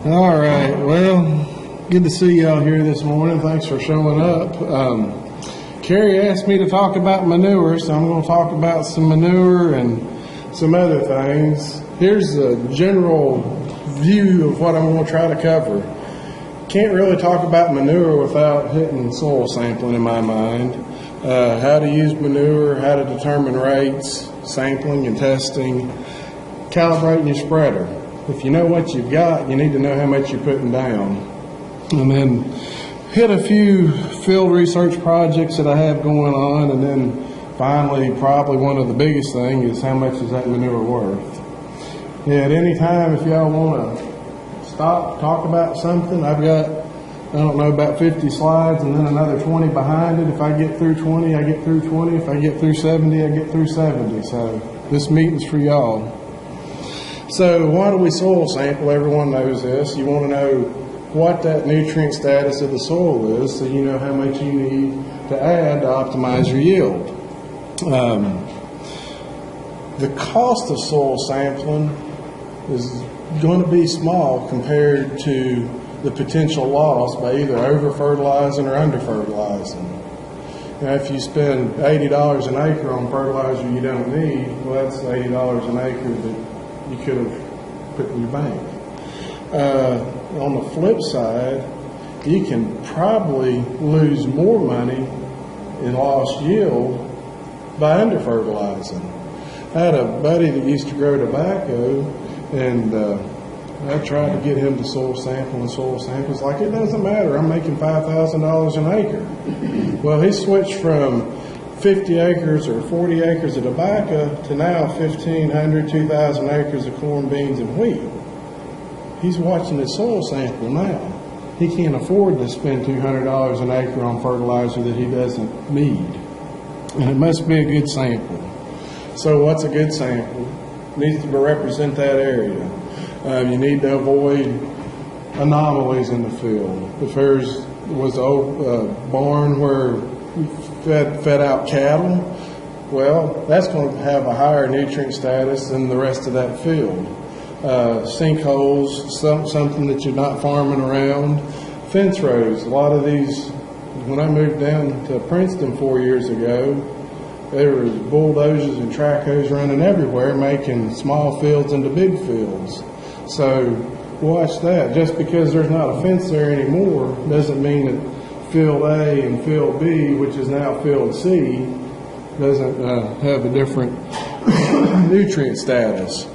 All right, well, good to see y'all here this morning. Thanks for showing up. Carrie asked me to talk about manure, so I'm going to talk about some manure and some other things. Here's a general view of what I'm going to try to cover. Can't really talk about manure without hitting soil sampling in my mind. How to use manure, how to determine rates, sampling and testing, calibrating your spreader. If you know what you've got, you need to know how much you're putting down. And then hit a few field research projects that I have going on, and then finally, probably one of the biggest things is how much is that manure worth. Yeah, at any time, if y'all want to stop, talk about something, I've got, I don't know, about 50 slides and then another 20 behind it. If I get through 20, I get through 20. If I get through 70, I get through 70. So this meeting's for y'all. So why do we soil sample? Everyone knows this. You want to know what that nutrient status of the soil is so you know how much you need to add to optimize your yield. The cost of soil sampling is going to be small compared to the potential loss by either over-fertilizing or under-fertilizing. Now, if you spend $80 an acre on fertilizer you don't need, well, that's $80 an acre that you could have put in your bank. On the flip side, you can probably lose more money in lost yield by under-fertilizing. I had a buddy that used to grow tobacco, and I tried to get him to soil sample, and soil samples like, it doesn't matter, I'm making $5,000 an acre. Well, he switched from 50 acres or 40 acres of tobacco to now 1,500, 2,000 acres of corn, beans, and wheat. He's watching his soil sample now. He can't afford to spend $200 an acre on fertilizer that he doesn't need. And it must be a good sample. So what's a good sample? It needs to represent that area. You need to avoid anomalies in the field. If there was an old barn where fed out cattle, well, that's going to have a higher nutrient status than the rest of that field. Sinkholes, something that you're not farming around. Fence rows, a lot of these, when I moved down to Princeton 4 years ago, there was bulldozers and track hoes running everywhere, making small fields into big fields. So watch that. Just because there's not a fence there anymore doesn't mean that Field A and Field B, which is now Field C, doesn't have a different nutrient status.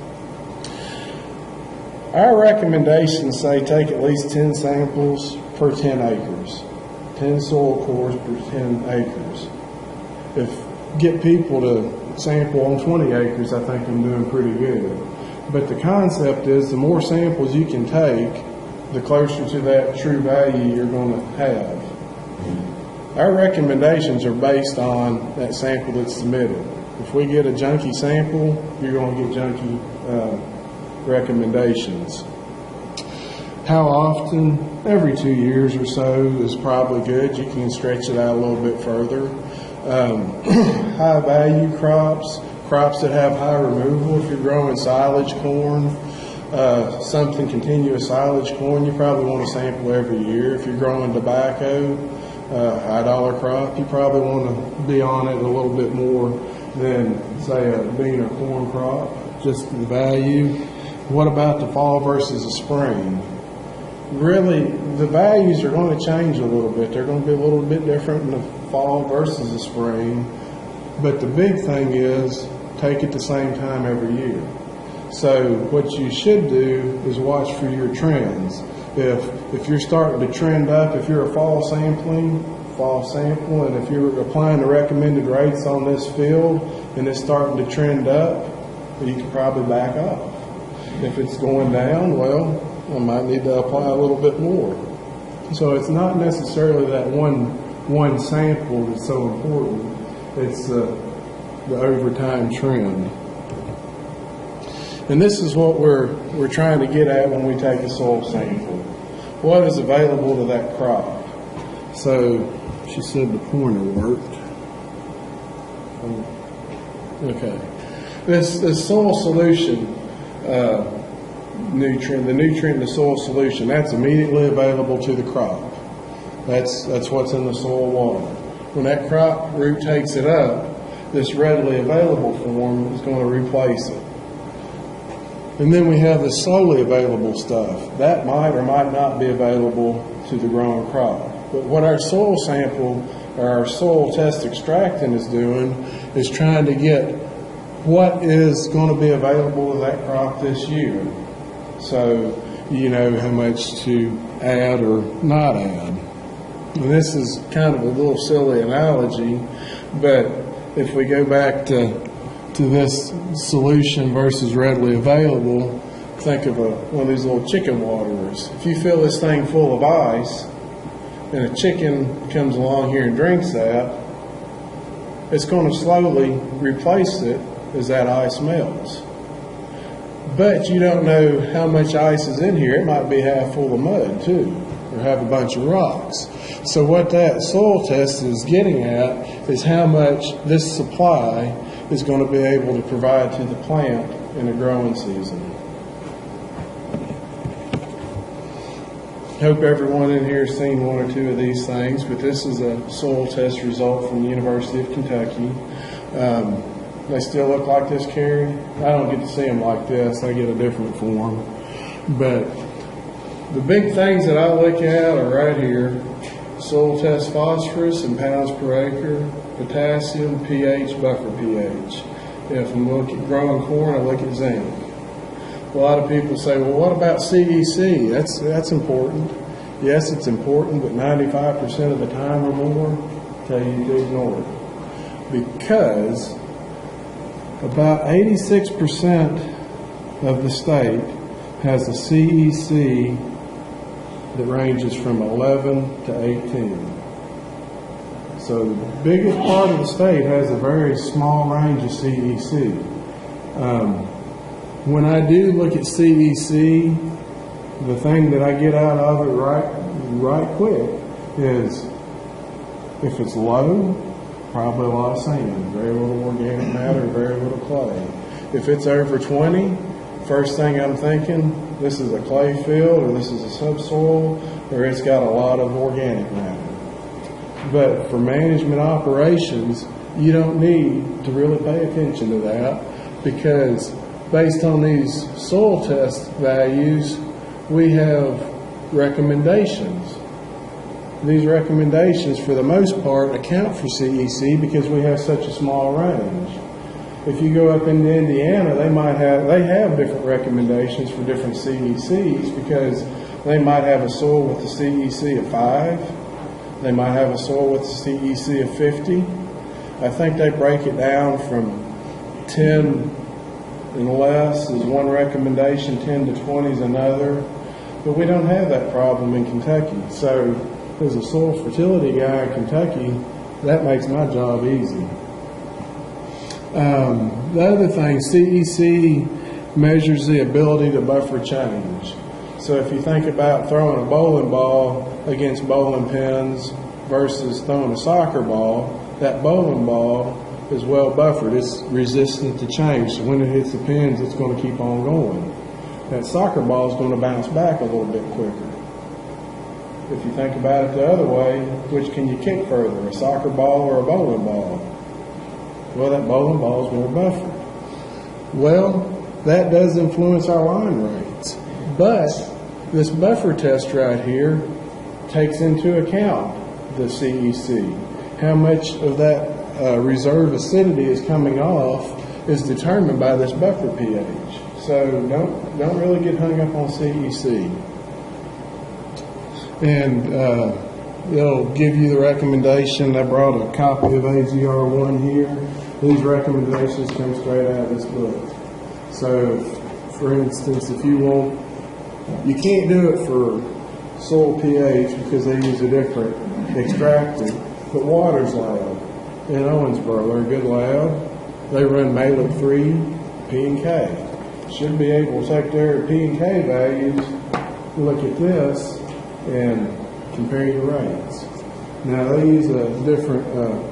Our recommendations say take at least 10 samples per 10 acres, 10 soil cores per 10 acres. Get people to sample on 20 acres, I think I'm doing pretty good. But the concept is the more samples you can take, the closer to that true value you're going to have. Our recommendations are based on that sample that's submitted. If we get a junky sample, you're going to get junky recommendations. How often? Every 2 years or so is probably good. You can stretch it out a little bit further. High value crops that have high removal. If you're growing silage corn, something continuous silage corn, you probably want to sample every year. If you're growing tobacco, high dollar crop, you probably want to be on it a little bit more than, say, a bean or corn crop, just the value. What about the fall versus the spring? Really, the values are going to change a little bit. They're going to be a little bit different in the fall versus the spring. But the big thing is take it the same time every year. So what you should do is watch for your trends. If you're starting to trend up, if you're a fall sample, and if you're applying the recommended rates on this field and it's starting to trend up, you can probably back off. If it's going down, well, I might need to apply a little bit more. So it's not necessarily that one sample that's so important. It's the overtime trend. And this is what we're trying to get at when we take a soil sample. What is available to that crop? So she said the pointer worked. Okay. This soil solution nutrient, the nutrient in the soil solution, that's immediately available to the crop. That's what's in the soil water. When that crop root takes it up, this readily available form is going to replace it. And then we have the slowly available stuff. That might or might not be available to the growing crop. But what our soil sample or our soil test extractant is doing is trying to get what is going to be available to that crop this year. So you know how much to add or not add. And this is kind of a little silly analogy, but if we go back to this solution versus readily available, think of one of these little chicken waterers. If you fill this thing full of ice and a chicken comes along here and drinks that, it's going to slowly replace it as that ice melts. But you don't know how much ice is in here. It might be half full of mud too, or have a bunch of rocks. So what that soil test is getting at is how much this supply is going to be able to provide to the plant in a growing season. Hope everyone in here has seen one or two of these things, but this is a soil test result from the University of Kentucky. They still look like this, Carrie? I don't get to see them like this. I get a different form. But the big things that I look at are right here. Soil test phosphorus in pounds per acre, potassium, pH, buffer pH. If I'm looking at growing corn, I look at zinc. A lot of people say, well, what about CEC? That's important. Yes, it's important, but 95% of the time or more, tell you to ignore it. Because about 86% of the state has a CEC that ranges from 11 to 18. So the biggest part of the state has a very small range of CEC. When I do look at CEC, the thing that I get out of it right quick is if it's low, probably a lot of sand, very little organic matter, very little clay. If it's over 20, first thing I'm thinking, this is a clay field, or this is a subsoil, or it's got a lot of organic matter. But for management operations, you don't need to really pay attention to that, because based on these soil test values, we have recommendations. These recommendations, for the most part, account for CEC because we have such a small range. If you go up into Indiana, they have different recommendations for different CECs, because they might have a soil with a CEC of 5. They might have a soil with a CEC of 50. I think they break it down from 10 and less is one recommendation, 10 to 20 is another. But we don't have that problem in Kentucky. So as a soil fertility guy in Kentucky, that makes my job easy. The other thing, CEC measures the ability to buffer change. So if you think about throwing a bowling ball against bowling pins versus throwing a soccer ball, that bowling ball is well buffered. It's resistant to change. So when it hits the pins, it's going to keep on going. That soccer ball is going to bounce back a little bit quicker. If you think about it the other way, which can you kick further, a soccer ball or a bowling ball? Well, that bowling ball is more buffered. Well, that does influence our line rates. But this buffer test right here takes into account the CEC. How much of that reserve acidity is coming off is determined by this buffer pH. So don't really get hung up on CEC. And it'll give you the recommendation. I brought a copy of AGR1 here. These recommendations come straight out of this book. So, for instance, if you want, you can't do it for soil pH because they use a different extractant, but Water's Lab in Owensboro, they're a good lab. They run Malik 3, P and K. Should be able to take their P and K values, look at this, and compare your rates. Now they use a different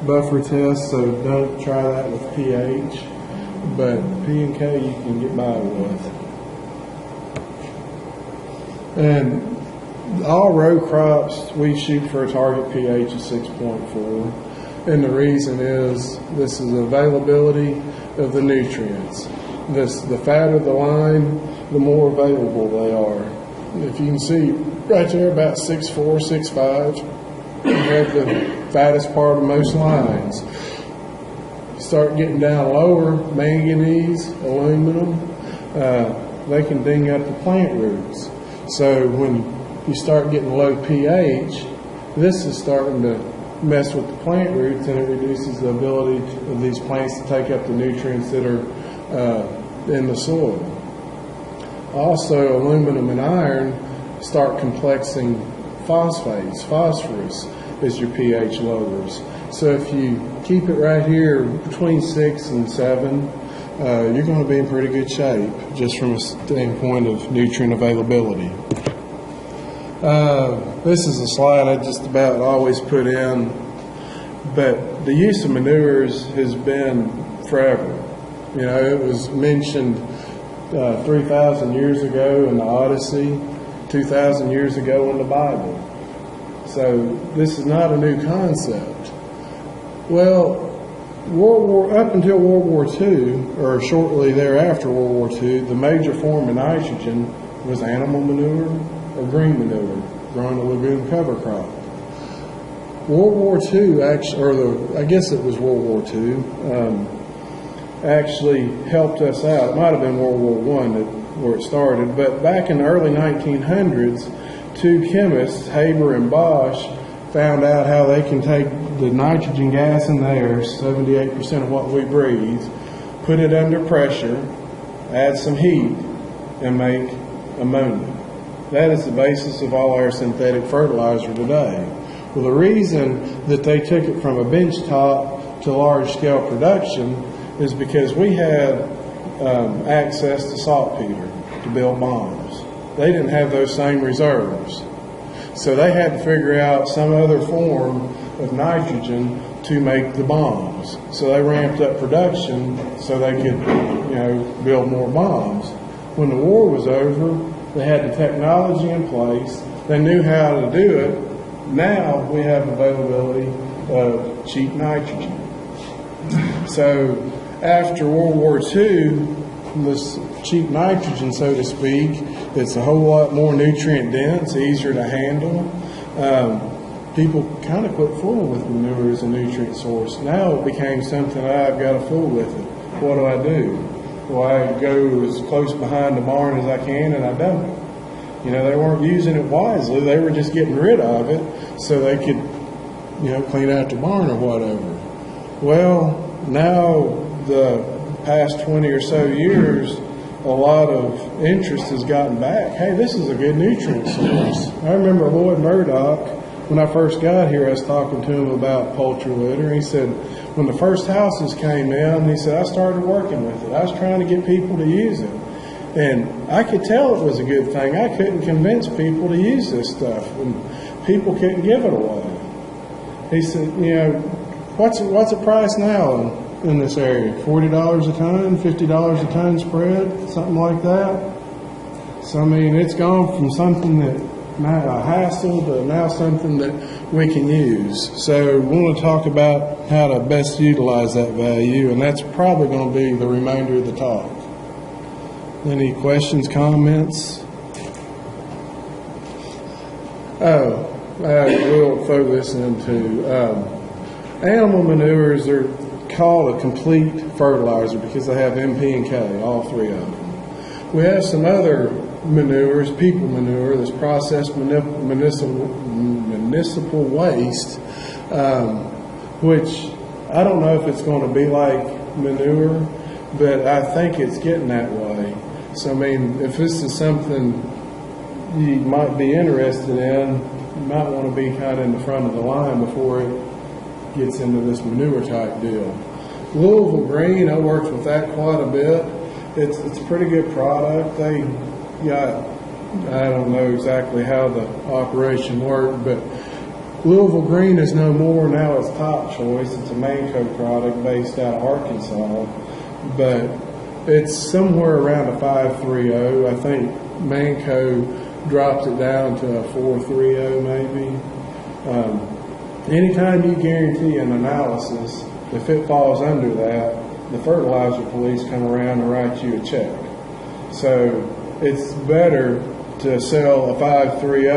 buffer test, so don't try that with pH, but P and K you can get by with. And all row crops, we shoot for a target pH of 6.4. And the reason is this is availability of the nutrients. The fatter the line, the more available they are. If you can see right there, about 6'4", 6'5", you have the fattest part of most lines. Start getting down lower, manganese, aluminum, they can ding up the plant roots. So when you start getting low pH, this is starting to mess with the plant roots, and it reduces the ability of these plants to take up the nutrients that are in the soil. Also, aluminum and iron start complexing phosphates, phosphorus, as your pH lowers. So if you keep it right here between 6 and 7, you're going to be in pretty good shape, just from a standpoint of nutrient availability. This is a slide I just about always put in, but the use of manures has been forever. You know, it was mentioned 3,000 years ago in the Odyssey, 2,000 years ago in the Bible. So this is not a new concept. Well, up until World War II, or shortly thereafter World War II, the major form of nitrogen was animal manure or green manure, growing a lagoon cover crop. World War II, I guess it was World War II, actually helped us out. It might have been World War I where it started, but back in the early 1900s, two chemists, Haber and Bosch, found out how they can take the nitrogen gas in the air, 78% of what we breathe, put it under pressure, add some heat, and make ammonia. That is the basis of all our synthetic fertilizer today. Well, the reason that they took it from a bench top to large-scale production is because we had access to saltpeter to build bombs. They didn't have those same reserves. So they had to figure out some other form of nitrogen to make the bombs. So they ramped up production so they could, build more bombs. When the war was over, they had the technology in place. They knew how to do it. Now we have availability of cheap nitrogen. So after World War II, this cheap nitrogen, so to speak, it's a whole lot more nutrient dense, easier to handle. People kind of quit fooling with manure as a nutrient source. Now it became something I've got to fool with it. What do? Well, I go as close behind the barn as I can, and I dump it. They weren't using it wisely. They were just getting rid of it so they could, clean out the barn or whatever. Well, now the past 20 or so years, a lot of interest has gotten back. Hey, this is a good nutrient source. I remember Lloyd Murdoch, when I first got here, I was talking to him about poultry litter. He said, when the first houses came in, he said, I started working with it. I was trying to get people to use it. And I could tell it was a good thing. I couldn't convince people to use this stuff, and people couldn't give it away. He said, what's the price now in this area? $40 a ton, $50 a ton spread, something like that. So it's gone from something that a hassle to now something that we can use. So we want to talk about how to best utilize that value, and that's probably going to be the remainder of the talk. Any questions, comments? We'll throw this into animal manures. Are called a complete fertilizer because they have NP and K, all three of them. We have some other manures, people manure, that's processed municipal waste, which I don't know if it's going to be like manure, but I think it's getting that way. So, if this is something you might be interested in, you might want to be kind of in the front of the line before it gets into this manure type deal. Louisville Green, I worked with that quite a bit. It's a pretty good product. They got, I don't know exactly how the operation worked, but Louisville Green is no more. Now it's Top Choice. It's a Manco product based out of Arkansas, but it's somewhere around a 530. I think Manco drops it down to a 430 maybe. Anytime you guarantee an analysis, if it falls under that, the fertilizer police come around and write you a check. So it's better to sell a 530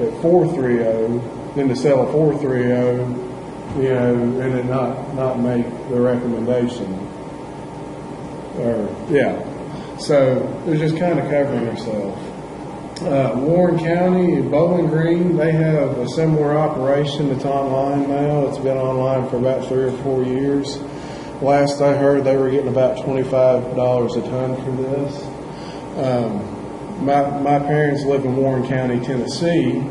at 430 than to sell a 430, and it not make the recommendation. So they're just kind of covering themselves. Warren County and Bowling Green, they have a similar operation that's online now. It's been online for about 3 or 4 years. Last I heard, they were getting about $25 a ton for this. My parents live in Warren County, Tennessee,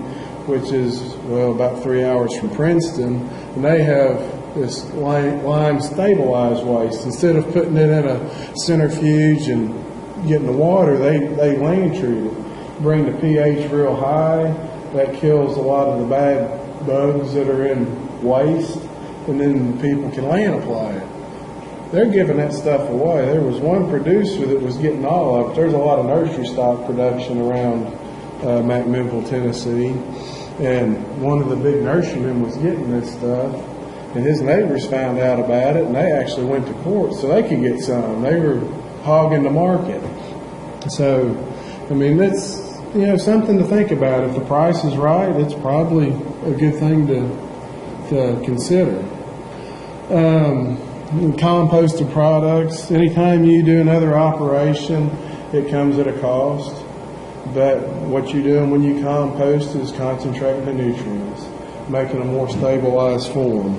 which is, about 3 hours from Princeton, and they have this lime stabilized waste. Instead of putting it in a centrifuge and getting the water, they land treat it. Bring the pH real high. That kills a lot of the bad bugs that are in waste, and then people can land apply it. They're giving that stuff away. There was one producer that was getting all of it. There's a lot of nursery stock production around Mangement, Tennessee, and one of the big nurserymen was getting this stuff, and his neighbors found out about it, and they actually went to court so they could get some. They were hogging the market. So, I mean, that's something to think about. If the price is right, it's probably a good thing to consider. Composted products. Anytime you do another operation, it comes at a cost. But what you're doing when you compost is concentrating the nutrients, making a more stabilized form.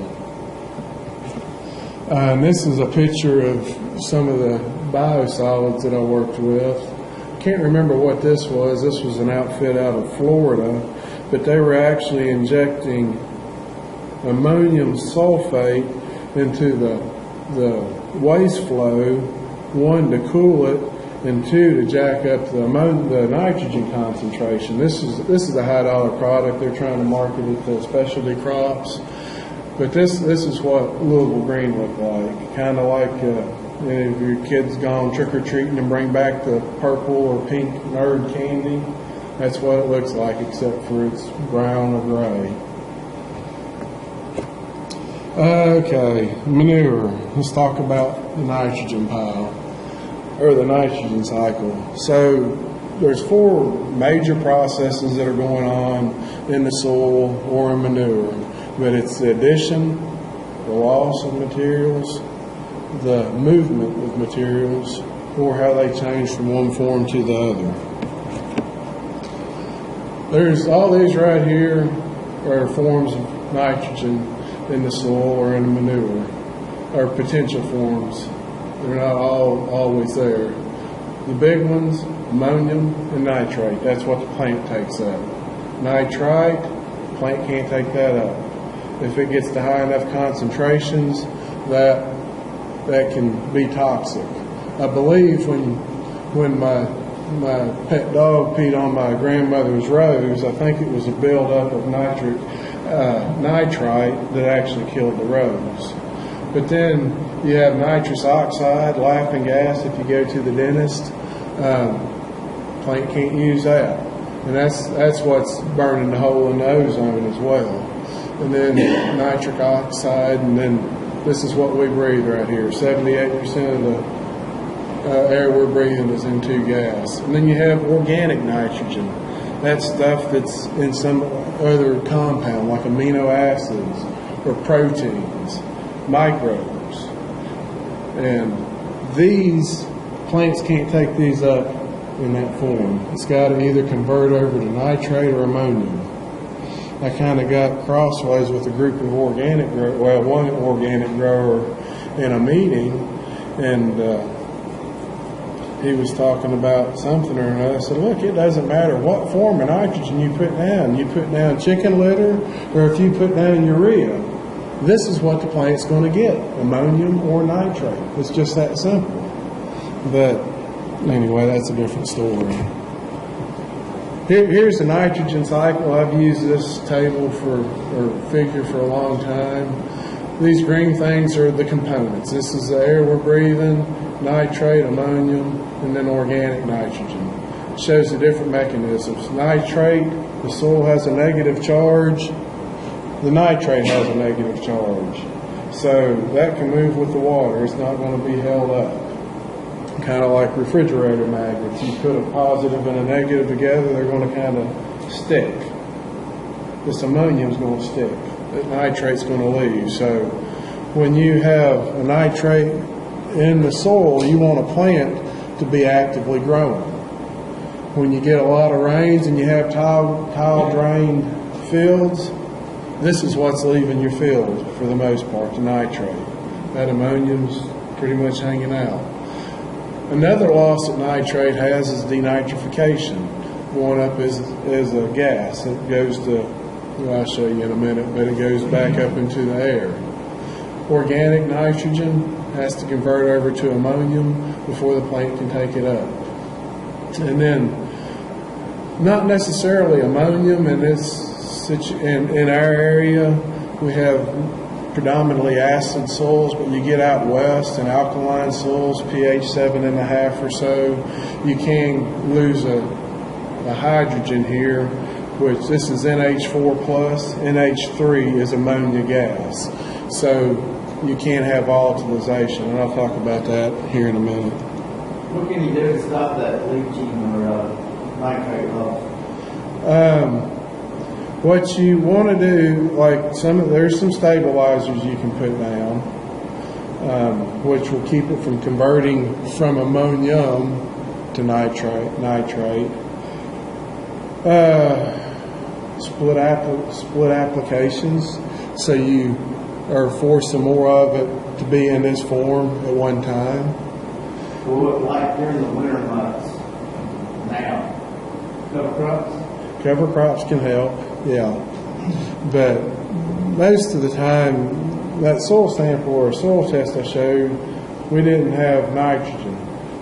This is a picture of some of the biosolids that I worked with. Can't remember what this was. This was an outfit out of Florida, but they were actually injecting ammonium sulfate into the waste flow, one, to cool it, and two, to jack up the nitrogen concentration. This is a high dollar product. They're trying to market it to specialty crops, but this is what Louisville green looked like. Kind of like if your kid's gone trick or treating and bring back the purple or pink nerd candy. That's what it looks like, except for it's brown or gray. Okay, manure. Let's talk about the nitrogen pile, or the nitrogen cycle. So there's 4 major processes that are going on in the soil or in manure, but it's the addition, the loss of materials, the movement of materials, or how they change from one form to the other. There's all these right here are forms of nitrogen in the soil or in the manure, or potential forms. They're not always there. The big ones, ammonium and nitrate. That's what the plant takes up. Nitrite, the plant can't take that up. If it gets to high enough concentrations, that can be toxic. I believe when my pet dog peed on my grandmother's rose, I think it was a buildup of nitrite that actually killed the rose. But then you have nitrous oxide, laughing gas. If you go to the dentist, plant can't use that, and that's what's burning the hole in the ozone as well. And then nitric oxide, and then this is what we breathe right here. 78% of the air we're breathing is N2 gas. And then you have organic nitrogen. That's stuff that's in some other compound, like amino acids or proteins, microbes. And these plants can't take these up in that form. It's got to either convert over to nitrate or ammonium. I kind of got crossways with a group of one organic grower in a meeting, and he was talking about something or another. I said, look, it doesn't matter what form of nitrogen you put down. You put down chicken litter, or if you put down urea, this is what the plant's going to get, ammonium or nitrate. It's just that simple. But anyway, that's a different story. Here's the nitrogen cycle. I've used this table or figure for a long time. These green things are the components. This is the air we're breathing, nitrate, ammonium, and then organic nitrogen. shows the different mechanisms. Nitrate, the soil has a negative charge. The nitrate has a negative charge. So that can move with the water. It's not going to be held up. Kind of like refrigerator magnets. You put a positive and a negative together, they're going to kind of stick. This ammonium is going to stick. That nitrate's going to leave. So when you have a nitrate in the soil, you want a plant to be actively growing. When you get a lot of rains and you have tile drained fields, this is what's leaving your field for the most part, the nitrate. That ammonium's pretty much hanging out. Another loss that nitrate has is denitrification. Going up is a gas. It goes to, well, I'll show you in a minute, but it goes back up into the air. Organic nitrogen has to convert over to ammonium before the plant can take it up. And then, not necessarily ammonium in our area, we have predominantly acid soils, but you get out west and alkaline soils, pH 7.5 or so, you can lose a hydrogen here, which this is NH4+, NH3 is ammonia gas. So you can't have volatilization, and I'll talk about that here in a minute. What can you do to stop that leaching or nitrate loss? What you want to do, like there's some stabilizers you can put down, which will keep it from converting from ammonium to nitrate. Split applications, so you are forcing more of it to be in this form at one time. Well, like during the winter months now, cover crops? Cover crops can help, yeah. But most of the time, that soil sample or soil test I showed, we didn't have nitrogen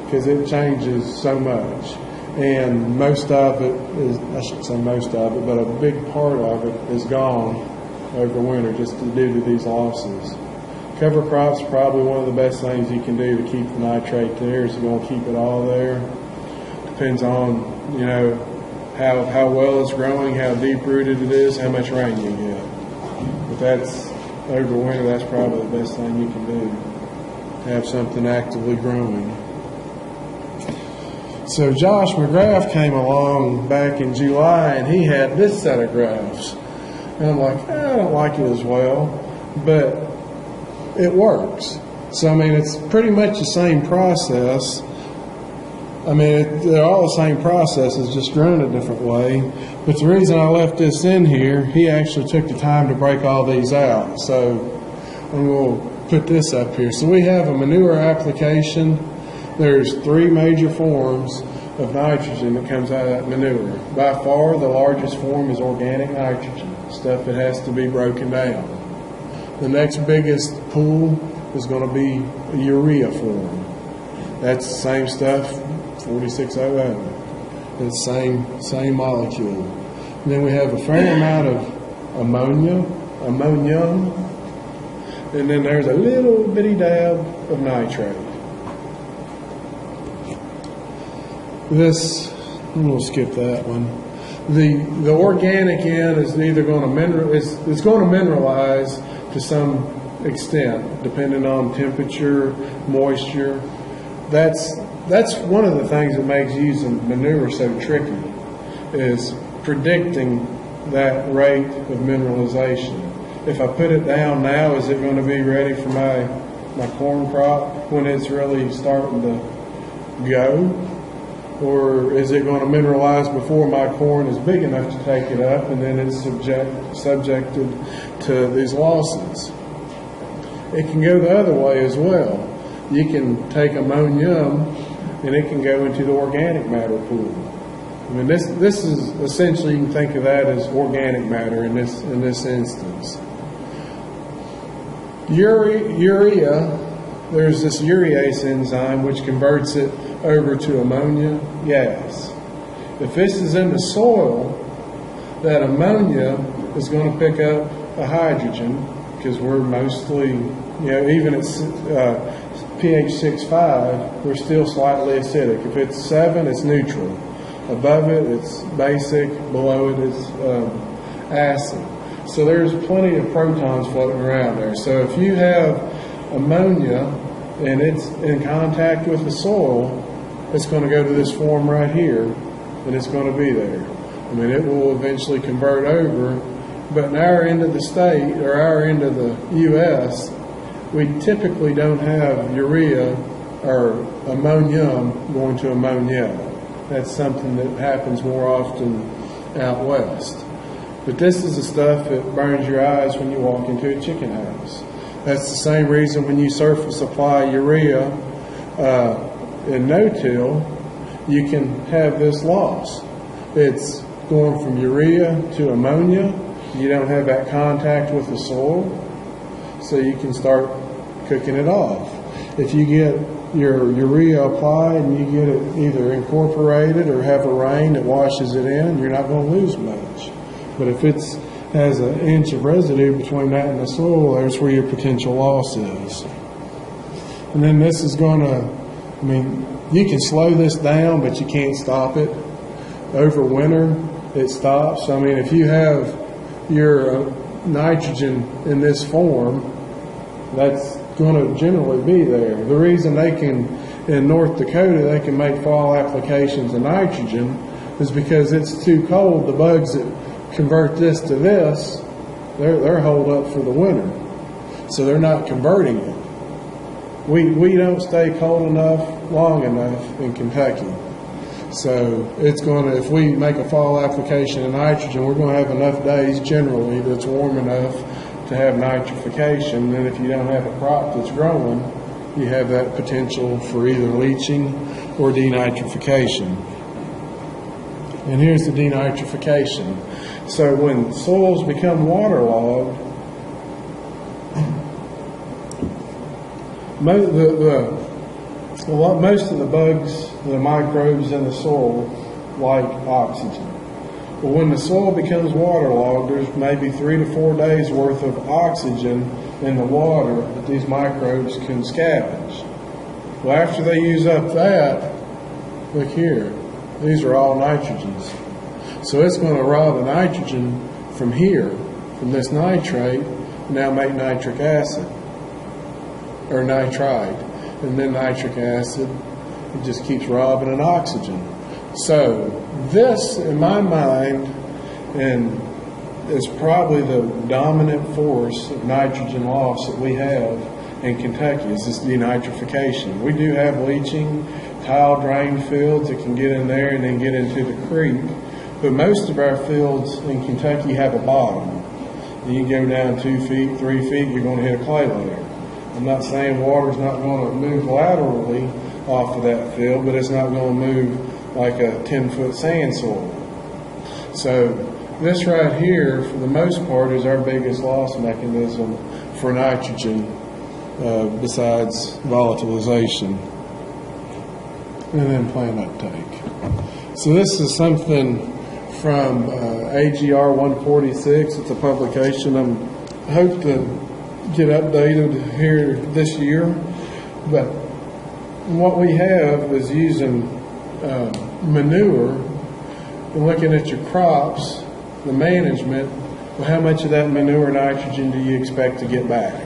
because it changes so much. And most of it is, I shouldn't say most of it, but a big part of it is gone over winter just due to these losses. Cover crops are probably one of the best things you can do to keep the nitrate there. Is you're going to keep it all there. Depends on, how well it's growing, how deep rooted it is, how much rain you get. But that's, over winter, that's probably the best thing you can do. Have something actively growing. So Josh McGrath came along back in July, and he had this set of graphs. And I'm like, I don't like it as well, but it works. So, it's pretty much the same process. They're all the same processes, just grown a different way. But the reason I left this in here, he actually took the time to break all these out. So I'm going to put this up here. So we have a manure application. There's 3 major forms of nitrogen that comes out of that manure. By far, the largest form is organic nitrogen, stuff that has to be broken down. The next biggest pool is going to be a urea form. That's the same stuff, 4600. It's the same molecule. And then we have a fair amount of ammonium, and then there's a little bitty dab of nitrate. This, I'm going to skip that one. The organic end is either going to it's going to mineralize to some extent, depending on temperature, moisture. That's one of the things that makes using manure so tricky, is predicting that rate of mineralization. If I put it down now, is it going to be ready for my corn crop when it's really starting to go? Or is it going to mineralize before my corn is big enough to take it up, and then it's subjected to these losses? It can go the other way as well. You can take ammonium and it can go into the organic matter pool. This is essentially, you can think of that as organic matter in this instance. Urea, there's this urease enzyme which converts it over to ammonia gas. If this is in the soil, that ammonia is going to pick up a hydrogen, because we're mostly, even at pH 6.5, we're still slightly acidic. If it's 7, it's neutral. Above it, it's basic. Below it, it's acid. So there's plenty of protons floating around there. So if you have ammonia and it's in contact with the soil, it's going to go to this form right here, and it's going to be there. I mean, it will eventually convert over, but in our end of the state, or our end of the U.S., we typically don't have urea or ammonium going to ammonia. That's something that happens more often out west. But this is the stuff that burns your eyes when you walk into a chicken house. That's the same reason when you surface apply urea in no-till, you can have this loss. It's going from urea to ammonia. You don't have that contact with the soil, so you can start cooking it off. If you get your urea applied and you get it either incorporated or have a rain that washes it in, you're not going to lose much. But if it has an inch of residue between that and the soil, there's where your potential loss is. And then this is going to, I mean, you can slow this down, but you can't stop it. Over winter, it stops. I mean, if you have your nitrogen in this form, that's going to generally be there. The reason they can, in North Dakota, they can make fall applications of nitrogen is because it's too cold. The bugs that convert this to this, they're holed up for the winter. So they're not converting it. We don't stay cold enough, long enough in Kentucky. So it's going to, if we make a fall application of nitrogen, we're going to have enough days generally that's warm enough to have nitrification. And if you don't have a crop that's growing, you have that potential for either leaching or denitrification. And here's the denitrification. So when soils become waterlogged, most of the bugs, the microbes in the soil, like oxygen. But when the soil becomes waterlogged, there's maybe 3 to 4 days worth of oxygen in the water that these microbes can scavenge. Well, after they use up that, look here, these are all nitrogens. So it's going to rob the nitrogen from here, from this nitrate, and now make nitric acid, or nitrite. And then nitric acid, it just keeps robbing an oxygen. So this, in my mind, and is probably the dominant force of nitrogen loss that we have in Kentucky, is this denitrification. We do have leaching, tile drain fields that can get in there and then get into the creek, but most of our fields in Kentucky have a bottom. You go down 2 feet, 3 feet, you're going to hit a clay layer. I'm not saying water's not going to move laterally off of that field, but it's not going to move like a 10-foot sand soil. So this right here, for the most part, is our biggest loss mechanism for nitrogen besides volatilization. And then plant uptake. So this is something from AGR 146. It's a publication I hope to get updated here this year. But what we have is using manure and looking at your crops, the management, well, how much of that manure nitrogen do you expect to get back?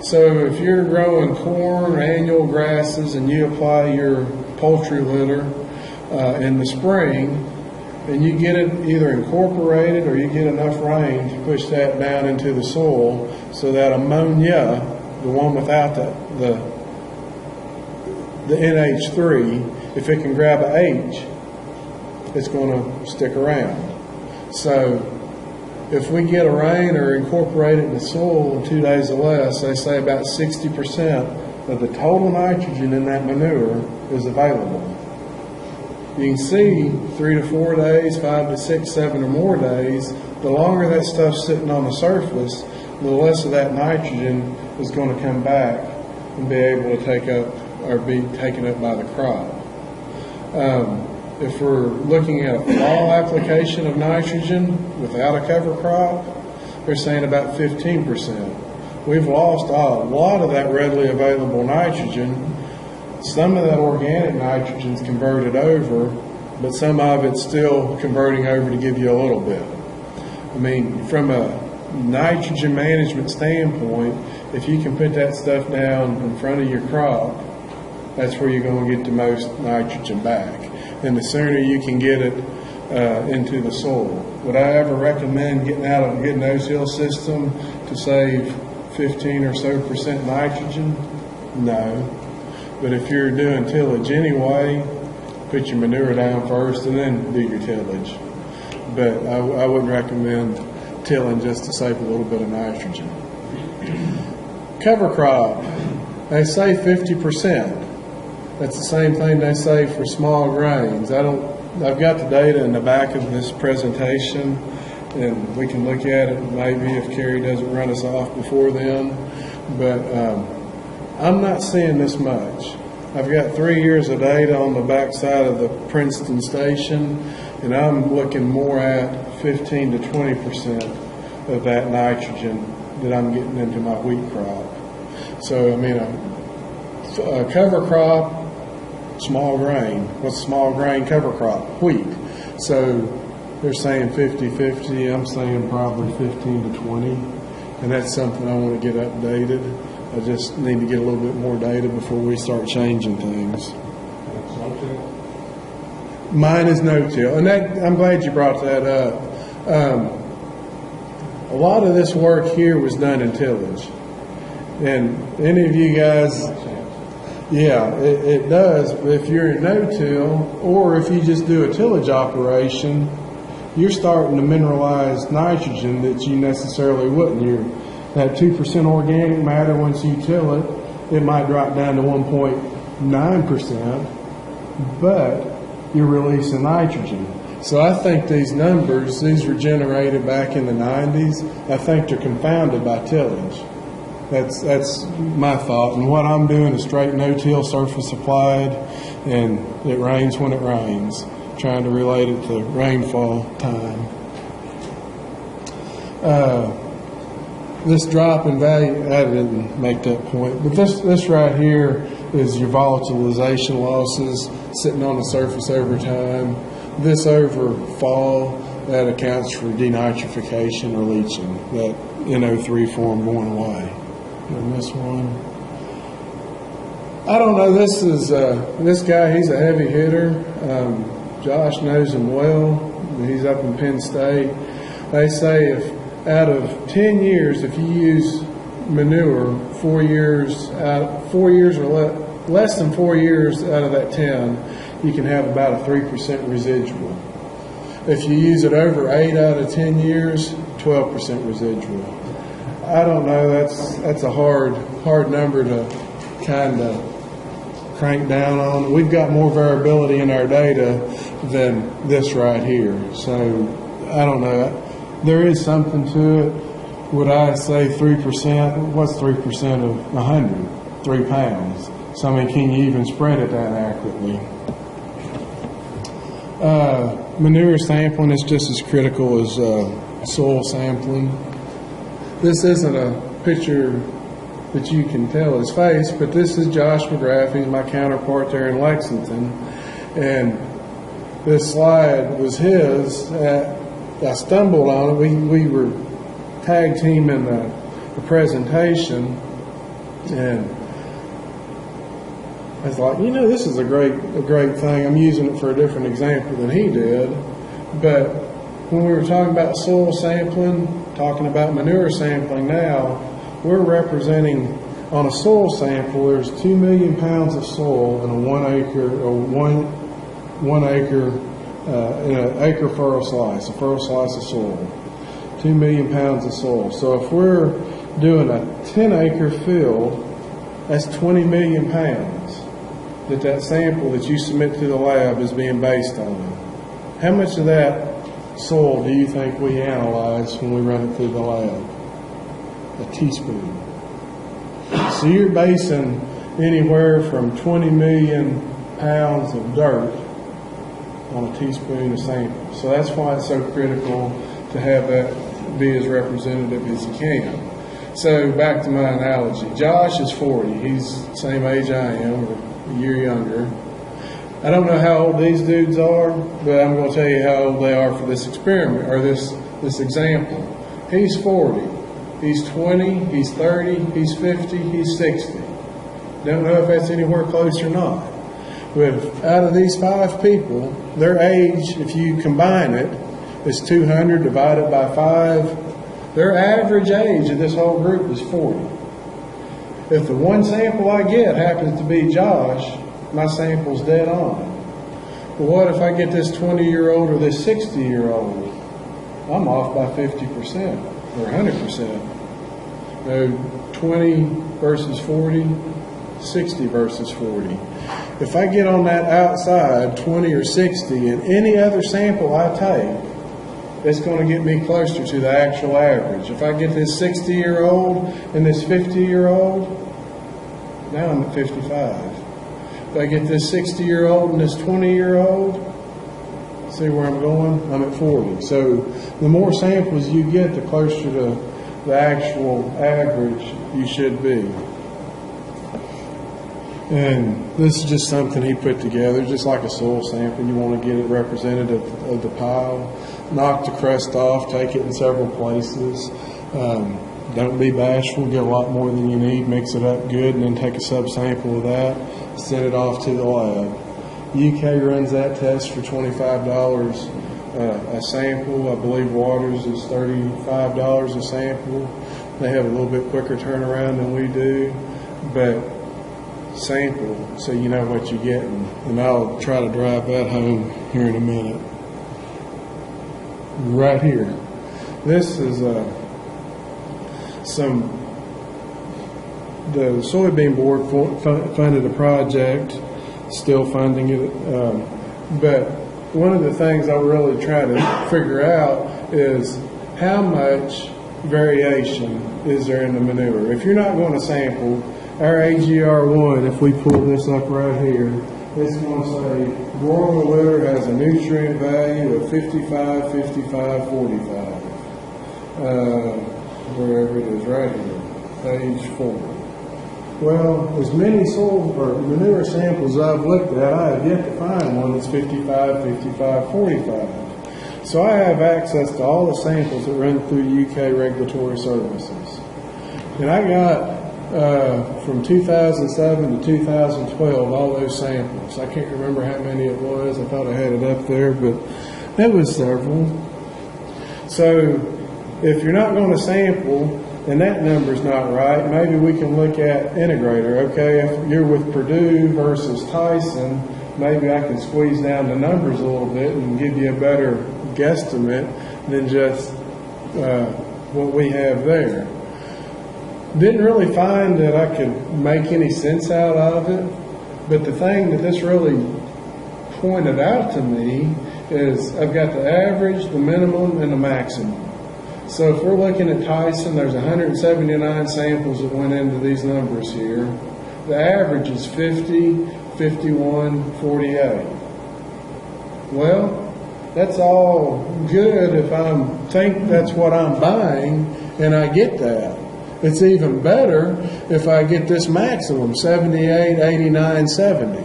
So if you're growing corn or annual grasses and you apply your poultry litter in the spring, and you get it either incorporated or you get enough rain to push that down into the soil, so that ammonia, the one without the NH3, if it can grab an H, it's going to stick around. So if we get a rain or incorporate it in the soil in 2 days or less, they say about 60% of the total nitrogen in that manure is available. You can see 3 to 4 days, 5 to 6, 7 or more days, the longer that stuff's sitting on the surface, the less of that nitrogen is going to come back and be able to take up or be taken up by the crop. If we're looking at a fall application of nitrogen without a cover crop, they're saying about 15%. We've lost a lot of that readily available nitrogen. Some of that organic nitrogen is converted over, but some of it's still converting over to give you a little bit. I mean, from a nitrogen management standpoint, if you can put that stuff down in front of your crop, that's where you're going to get the most nitrogen back. And the sooner you can get it into the soil. Would I ever recommend getting out of a good no-till system to save 15 or so % nitrogen? No. But if you're doing tillage anyway, put your manure down first and then do your tillage. But I wouldn't recommend tilling just to save a little bit of nitrogen. Cover crop, they say 50%. That's the same thing they say for small grains. I've got the data in the back of this presentation, and we can look at it maybe if Carrie doesn't run us off before then. But I'm not seeing this much. I've got 3 years of data on the back side of the Princeton station, and I'm looking more at 15 to 20% of that nitrogen that I'm getting into my wheat crop. So, I mean, a cover crop, small grain. What's small grain cover crop? Wheat. So they're saying 50-50. I'm saying probably 15 to 20. And that's something I want to get updated. I just need to get a little bit more data before we start changing things. Mine is no-till. And I'm glad you brought that up. A lot of this work here was done in tillage. And any of you guys... Yeah, it does. But if you're in no-till, or if you just do a tillage operation, you're starting to mineralize nitrogen that you necessarily wouldn't. That 2% organic matter, once you till it, it might drop down to 1.9%, but you're releasing nitrogen. So I think these numbers, these were generated back in the 90s, I think they're confounded by tillage. That's my thought. And what I'm doing is straight no-till, surface applied, and it rains when it rains, trying to relate it to rainfall time. This drop in value, I didn't make that point, but this right here is your volatilization losses sitting on the surface over time. This over fall, that accounts for denitrification or leaching, that NO3 form going away. And this one, I don't know. This is this guy. He's a heavy hitter. Josh knows him well. He's up in Penn State. They say if out of 10 years, if you use manure 4 years or less than 4 years out of that 10, you can have about a 3% residual. If you use it over 8 out of 10 years, 12% residual. I don't know. That's a hard number to kind of crank down on. We've got more variability in our data than this right here. So I don't know. There is something to it. Would I say 3%? What's 3% of 100? 3 pounds. So I mean, can you even spread it that accurately? Manure sampling is just as critical as soil sampling. This isn't a picture that you can tell his face, but this is Josh McGrath. He's my counterpart there in Lexington. And this slide was his. I stumbled on it. We were tag team in the presentation, and I was like, this is a great thing. I'm using it for a different example than he did, but when we were talking about soil sampling, talking about manure sampling now, we're representing on a soil sample, there's 2 million pounds of soil in a 1 acre or one acre in an acre furrow slice, a furrow slice of soil. 2 million pounds of soil. So if we're doing a 10-acre field, that's 20 million pounds that sample that you submit to the lab is being based on. How much of that soil do you think we analyze when we run it through the lab? A teaspoon. So you're basing anywhere from 20 million pounds of dirt on a teaspoon of sample. So that's why it's so critical to have that be as representative as you can. So back to my analogy. Josh is 40. He's the same age I am, or a year younger. I don't know how old these dudes are, but I'm going to tell you how old they are for this experiment, or this example. He's 40, he's 20, he's 30, he's 50, he's 60. Don't know if that's anywhere close or not. But out of these 5 people, their age, if you combine it, is 200 divided by 5. Their average age of this whole group is 40. If the one sample I get happens to be Josh, my sample's dead on. But what if I get this 20-year-old or this 60-year-old? I'm off by 50% or 100%. 20 versus 40, 60 versus 40. If I get on that outside 20 or 60 in any other sample I take, it's going to get me closer to the actual average. If I get this 60-year-old and this 50-year-old, now I'm at 55. If I get this 60-year-old and this 20-year-old, see where I'm going? I'm at 40. So the more samples you get, the closer to the actual average you should be. And this is just something he put together, just like a soil sample. You want to get it representative of the pile. Knock the crust off, take it in several places. Don't be bashful, get a lot more than you need, mix it up good, and then take a subsample of that, send it off to the lab. UK runs that test for $25 a sample. I believe Waters is $35 a sample. They have a little bit quicker turnaround than we do, but sample so you know what you're getting. And I'll try to drive that home here in a minute. Right here. This is the soybean board funded a project, still funding it, but one of the things I really try to figure out is how much variation is there in the manure. If you're not going to sample, our AGR1, if we pull this up right here, it's going to say broiler litter has a nutrient value of 55, 55, 45. Wherever it is, right here, page 4. Well, as many soil or manure samples I've looked at, I have yet to find one that's 55, 55, 45. So I have access to all the samples that run through UK regulatory services. And I got from 2007 to 2012 all those samples. I can't remember how many it was. I thought I had it up there, but it was several. So if you're not going to sample and that number's not right, maybe we can look at integrator. Okay, if you're with Purdue versus Tyson, maybe I can squeeze down the numbers a little bit and give you a better guesstimate than just what we have there. Didn't really find that I could make any sense out of it, but the thing that this really pointed out to me is I've got the average, the minimum, and the maximum. So if we're looking at Tyson, there's 179 samples that went into these numbers here. The average is 50, 51, 48. Well, that's all good if I think that's what I'm buying and I get that. It's even better if I get this maximum, 78, 89, 70.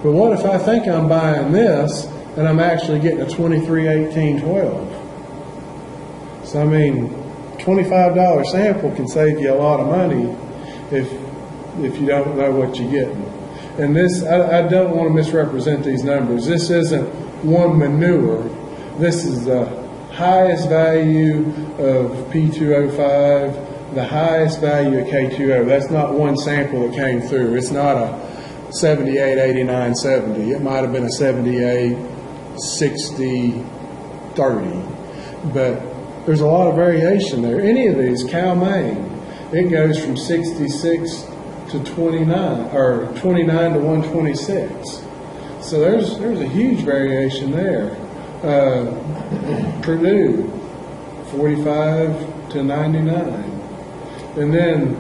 But what if I think I'm buying this and I'm actually getting a 23, 18, 12? So, I mean, $25 sample can save you a lot of money if you don't know what you're getting. And this, I don't want to misrepresent these numbers. This isn't one manure. This is the highest value of P2O5, the highest value of K2O. That's not one sample that came through. It's not a 78, 89, 70. It might have been a 78, 60, 30. But there's a lot of variation there. Any of these, Cal Maine, it goes from 66 to 29, or 29 to 126. So there's a huge variation there. Purdue, 45 to 99. And then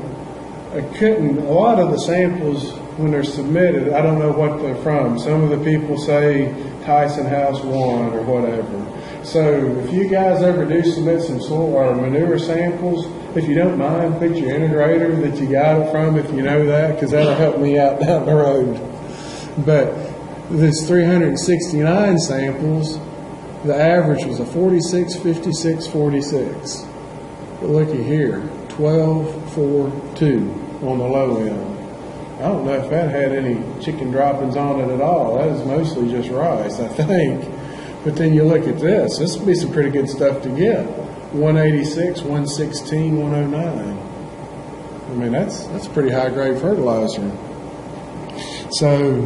a lot of the samples, when they're submitted, I don't know what they're from. Some of the people say Tyson House 1 or whatever. So if you guys ever do submit some soil or manure samples, if you don't mind, put your integrator that you got it from if you know that, because that'll help me out down the road. But this 369 samples, the average was a 46, 56, 46. But looky here, 12, 4, 2 on the low end. I don't know if that had any chicken droppings on it at all. That was mostly just rice, I think. But then you look at this. This would be some pretty good stuff to get. 186, 116, 109. I mean, that's pretty high-grade fertilizer. So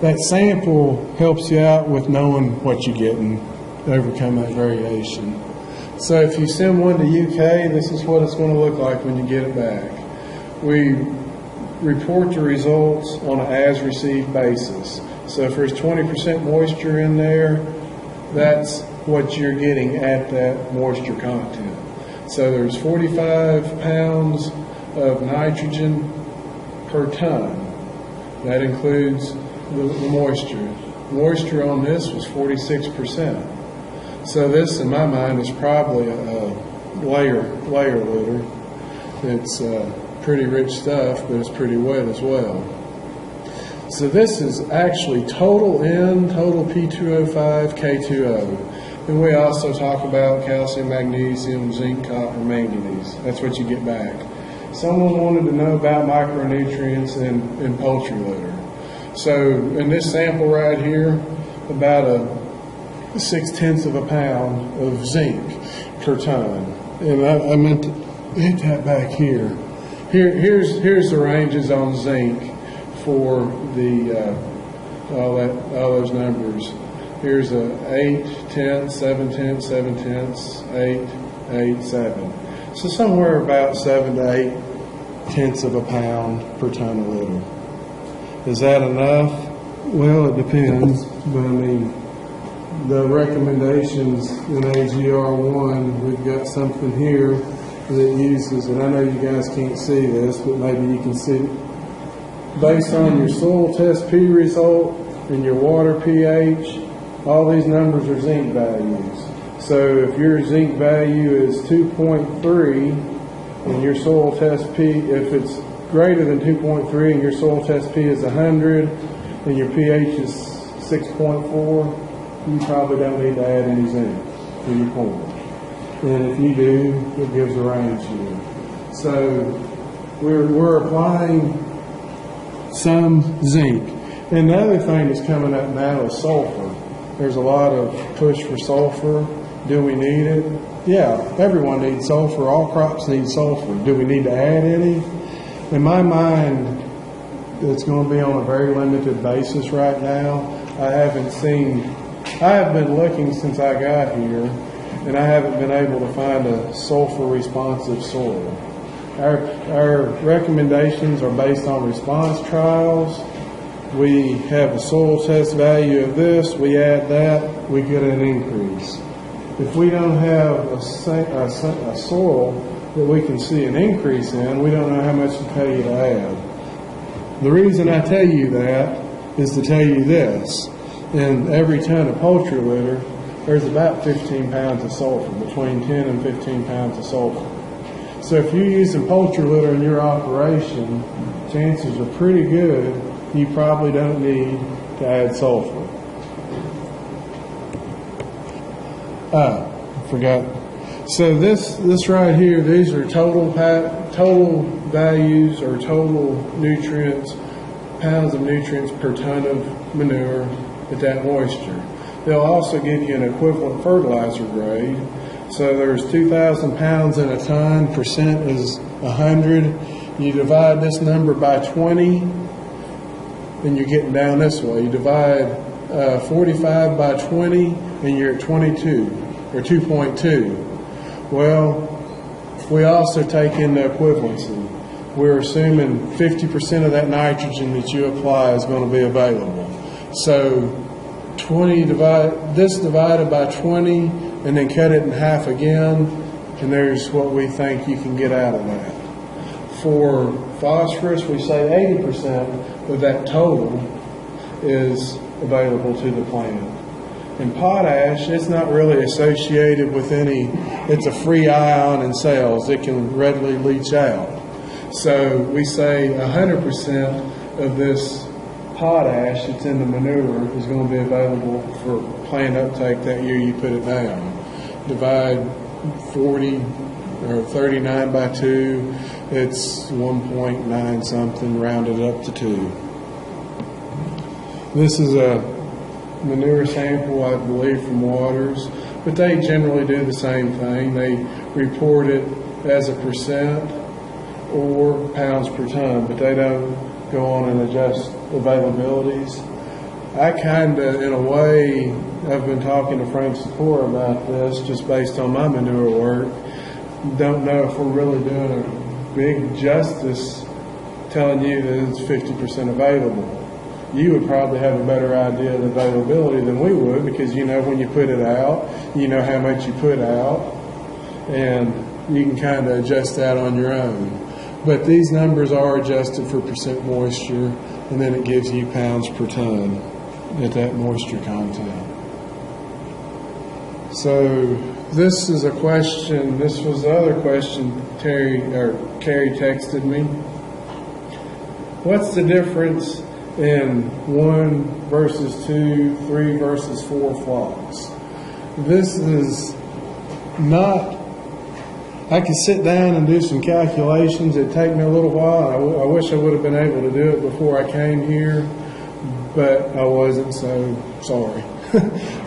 that sample helps you out with knowing what you're getting, overcome that variation. So if you send one to UK, this is what it's going to look like when you get it back. We report the results on an as-received basis. So if there's 20% moisture in there, that's what you're getting at that moisture content. So there's 45 pounds of nitrogen per ton. That includes the moisture. Moisture on this was 46%. So this, in my mind, is probably a layer litter. It's pretty rich stuff, but it's pretty wet as well. So this is actually total N, total P2O5, K2O. And we also talk about calcium, magnesium, zinc, copper, manganese. That's what you get back. Someone wanted to know about micronutrients in poultry litter. So in this sample right here, about a 0.6 of a pound of zinc per ton. And I meant to hit that back here. Here's the ranges on zinc for the all those numbers. Here's a 8/10, 7/10, 7/10, 8, 8, 7. So somewhere about 7 to 8 of a pound per ton of litter. Is that enough? Well, it depends. But I mean, the recommendations in AGR1, we've got something here that uses, and I know you guys can't see this, but maybe you can see, based on your soil test P result and your water pH, all these numbers are zinc values. So if your zinc value is 2.3 and your soil test P, if it's greater than 2.3 and your soil test P is 100 and your pH is 6.4, you probably don't need to add any zinc to your corn. And if you do, it gives a range here. So we're applying some zinc. And the other thing that's coming up now is sulfur. There's a lot of push for sulfur. Do we need it? Yeah, everyone needs sulfur. All crops need sulfur. Do we need to add any? In my mind, it's going to be on a very limited basis right now. I have been looking since I got here, and I haven't been able to find a sulfur-responsive soil. Our recommendations are based on response trials. We have a soil test value of this, we add that, we get an increase. If we don't have a soil that we can see an increase in, we don't know how much to tell you to add. The reason I tell you that is to tell you this. In every ton of poultry litter, there's about 15 pounds of sulfur, between 10 and 15 pounds of sulfur. So if you're using poultry litter in your operation, chances are pretty good you probably don't need to add sulfur. I forgot. So this right here, these are total values or total nutrients, pounds of nutrients per ton of manure at that moisture. They'll also give you an equivalent fertilizer grade. So there's 2,000 pounds in a ton, percent is 100. You divide this number by 20, then you're getting down this way. You divide 45 by 20, and you're at 22, or 2.2. Well, we also take into equivalency. We're assuming 50% of that nitrogen that you apply is going to be available. So this divided by 20, and then cut it in half again, and there's what we think you can get out of that. For phosphorus, we say 80% of that total is available to the plant. In potash, it's not really associated with any, it's a free ion in cells. It can readily leach out. So we say 100% of this potash that's in the manure is going to be available for plant uptake that year you put it down. Divide 40 or 39 by 2, it's 1.9 something, rounded up to 2. This is a manure sample, I believe, from Waters, but they generally do the same thing. They report it as a percent or pounds per ton, but they don't go on and adjust availabilities. I kind of, in a way, I've been talking to Frank Secor about this just based on my manure work. Don't know if we're really doing a big justice telling you that it's 50% available. You would probably have a better idea of the availability than we would, because you know when you put it out, you know how much you put out, and you can kind of adjust that on your own. But these numbers are adjusted for percent moisture, and then it gives you pounds per ton at that moisture content. So this is a question, this was the other question Carrie texted me. What's the difference in 1 versus 2, 3 versus 4 flocks? This is not, I could sit down and do some calculations. It'd take me a little while. I wish I would have been able to do it before I came here, but I wasn't, so sorry.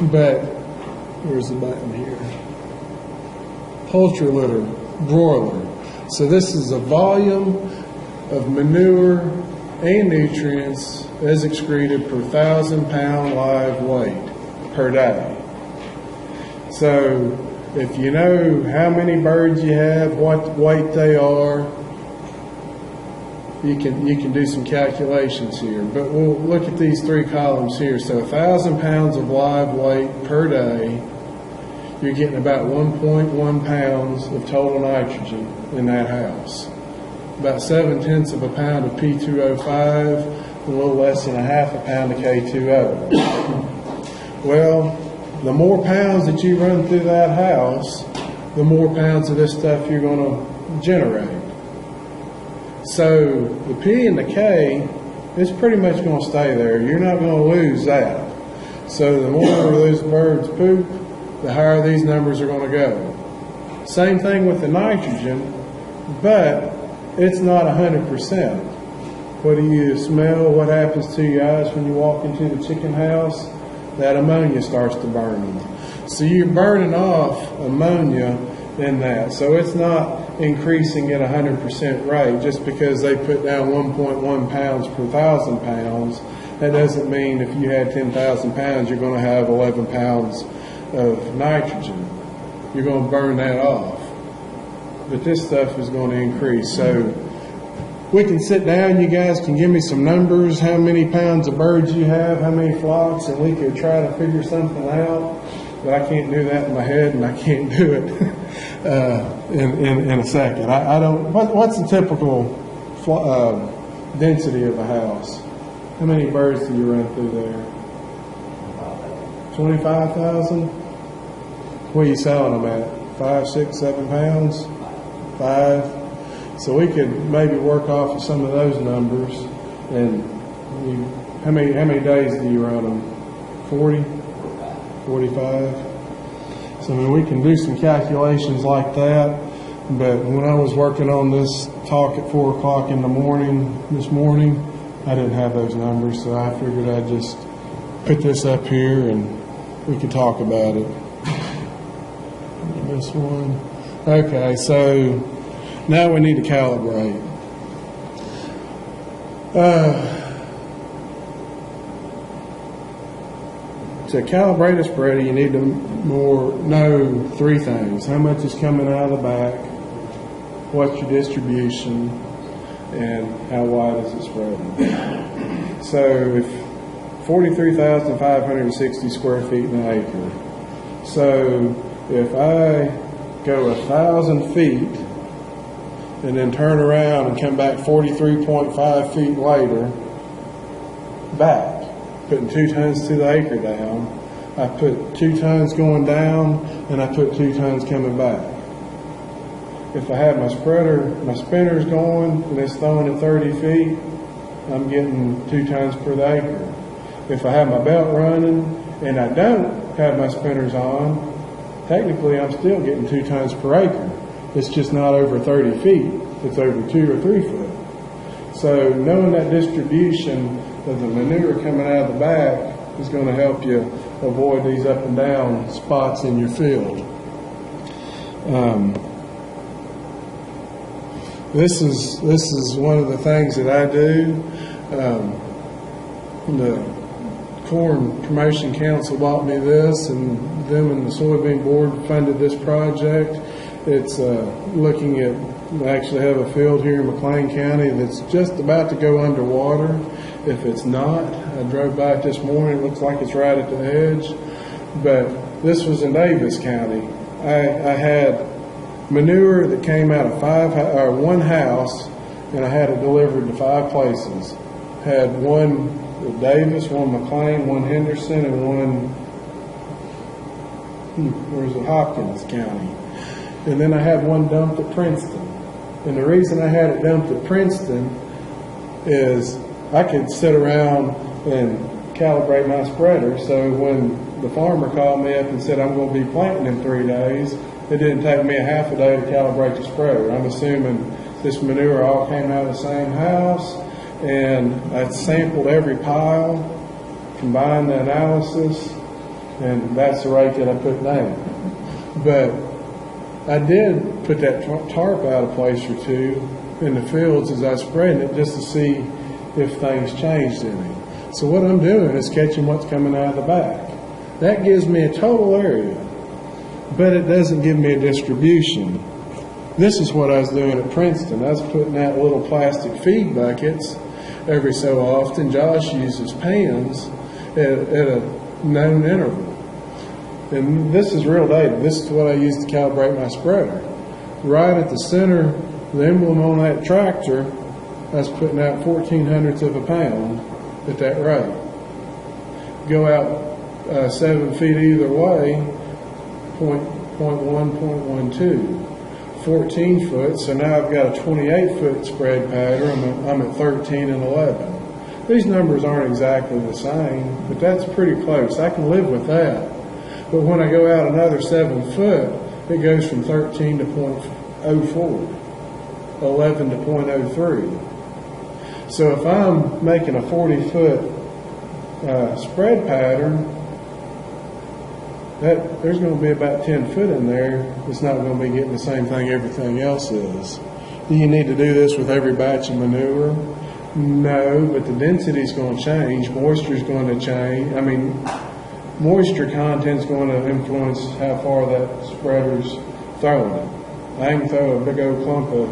But where's the button here? Poultry litter, broiler. So this is a volume of manure and nutrients as excreted per 1,000 pound live weight per day. So if you know how many birds you have, what weight they are, you can do some calculations here. But we'll look at these 3 columns here. So 1,000 pounds of live weight per day, you're getting about 1.1 pounds of total nitrogen in that house. About 0.7 of a pound of P2O5, a little less than a half a pound of K2O. Well, the more pounds that you run through that house, the more pounds of this stuff you're going to generate. So the P and the K is pretty much going to stay there. You're not going to lose that. So the more those birds poop, the higher these numbers are going to go. Same thing with the nitrogen, but it's not 100%. What do you smell? What happens to your eyes when you walk into the chicken house? That ammonia starts to burn. So you're burning off ammonia in that. So it's not increasing at 100% rate just because they put down 1.1 pounds per 1,000 pounds. That doesn't mean if you had 10,000 pounds, you're going to have 11 pounds of nitrogen. You're going to burn that off. But this stuff is going to increase. So we can sit down, you guys can give me some numbers, how many pounds of birds you have, how many flocks, and we could try to figure something out. But I can't do that in my head, and I can't do it in a second. I don't. What's the typical density of a house? How many birds do you run through there? 25,000? What are you selling them at? 5, 6, 7 pounds? 5? So we could maybe work off of some of those numbers. And how many days do you run them? 40? 45? So I mean, we can do some calculations like that. But when I was working on this talk at 4 o'clock in the morning this morning, I didn't have those numbers, so I figured I'd just put this up here and we could talk about it. This one. Okay, so now we need to calibrate. To calibrate a spreader, you need to know 3 things. How much is coming out of the back, what's your distribution, and how wide is it spreading. So if 43,560 square feet in an acre. So if I go 1,000 feet and then turn around and come back 43.5 feet later, back, putting 2 tons to the acre down, I put 2 tons going down and I put 2 tons coming back. If I have my spinners going and it's throwing at 30 feet, I'm getting 2 tons per the acre. If I have my belt running and I don't have my spinners on, technically I'm still getting 2 tons per acre. It's just not over 30 feet. It's over 2 or 3 foot. So knowing that distribution of the manure coming out of the back is going to help you avoid these up and down spots in your field. This is one of the things that I do. The Corn Promotion Council bought me this, and them and the Soybean Board funded this project. It's looking at, I actually have a field here in McLean County that's just about to go underwater. If it's not, I drove by it this morning, it looks like it's right at the edge. But this was in Davis County. I had manure that came out of one house, and I had it delivered to 5 places. Had one at Davis, one McLean, one Henderson, and one, where's it, Hopkins County. And then I had one dumped at Princeton. And the reason I had it dumped at Princeton is I could sit around and calibrate my spreader. So when the farmer called me up and said, I'm going to be planting in 3 days, it didn't take me a half a day to calibrate the spreader. I'm assuming this manure all came out of the same house, and I sampled every pile, combined the analysis, and that's the rate that I put down. But I did put that tarp out a place or two in the fields as I was spreading it just to see if things changed in it. So what I'm doing is catching what's coming out of the back. That gives me a total area, but it doesn't give me a distribution. This is what I was doing at Princeton. I was putting out little plastic feed buckets every so often. Josh uses pans at a known interval. And this is real data. This is what I use to calibrate my spreader. Right at the center, the emblem on that tractor, I was putting out 1/1400ths of a pound at that rate. Go out 7 feet either way, 0.1, 0.12. 14 foot, so now I've got a 28-foot spread pattern. I'm at 13 and 11. These numbers aren't exactly the same, but that's pretty close. I can live with that. But when I go out another 7 foot, it goes from 13 to 0.04, 11 to 0.03. So if I'm making a 40-foot spread pattern, there's going to be about 10 foot in there. It's not going to be getting the same thing everything else is. Do you need to do this with every batch of manure? No, but the density is going to change. Moisture is going to change. I mean, moisture content is going to influence how far that spreader's throwing it. I can throw a big old clump of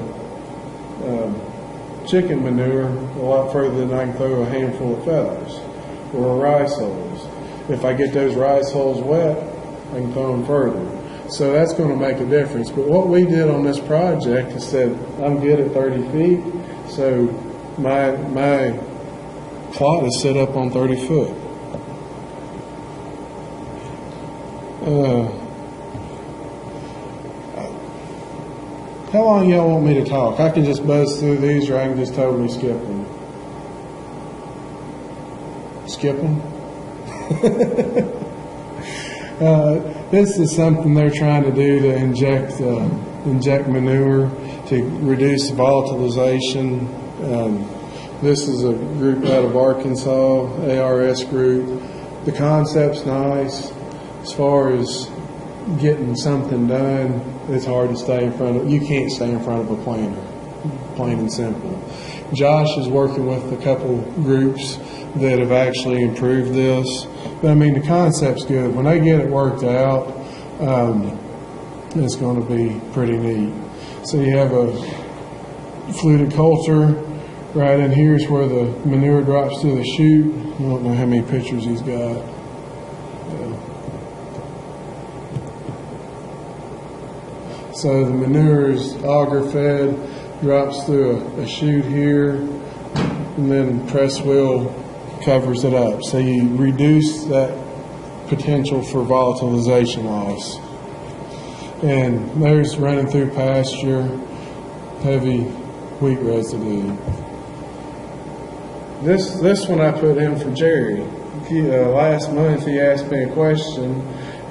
chicken manure a lot further than I can throw a handful of feathers or rice hulls. If I get those rice hulls wet, I can throw them further. So that's going to make a difference. But what we did on this project is said, I'm good at 30 feet, so my plot is set up on 30 foot. How long y'all want me to talk? I can just buzz through these, or I can just totally skip them. Skip them? This is something they're trying to do to inject manure to reduce volatilization. This is a group out of Arkansas, ARS group. The concept's nice. As far as getting something done, it's hard to stay in front of. You can't stay in front of a planter, plain and simple. Josh is working with a couple groups that have actually improved this. But I mean, the concept's good. When they get it worked out, it's going to be pretty neat. So you have a fluted coulter. Right in here is where the manure drops through the chute. I don't know how many pictures he's got. So the manure is auger fed, drops through a chute here, and then press wheel covers it up. So you reduce that potential for volatilization loss. And there's running through pasture, heavy wheat residue. This one I put in for Jerry. Last month he asked me a question,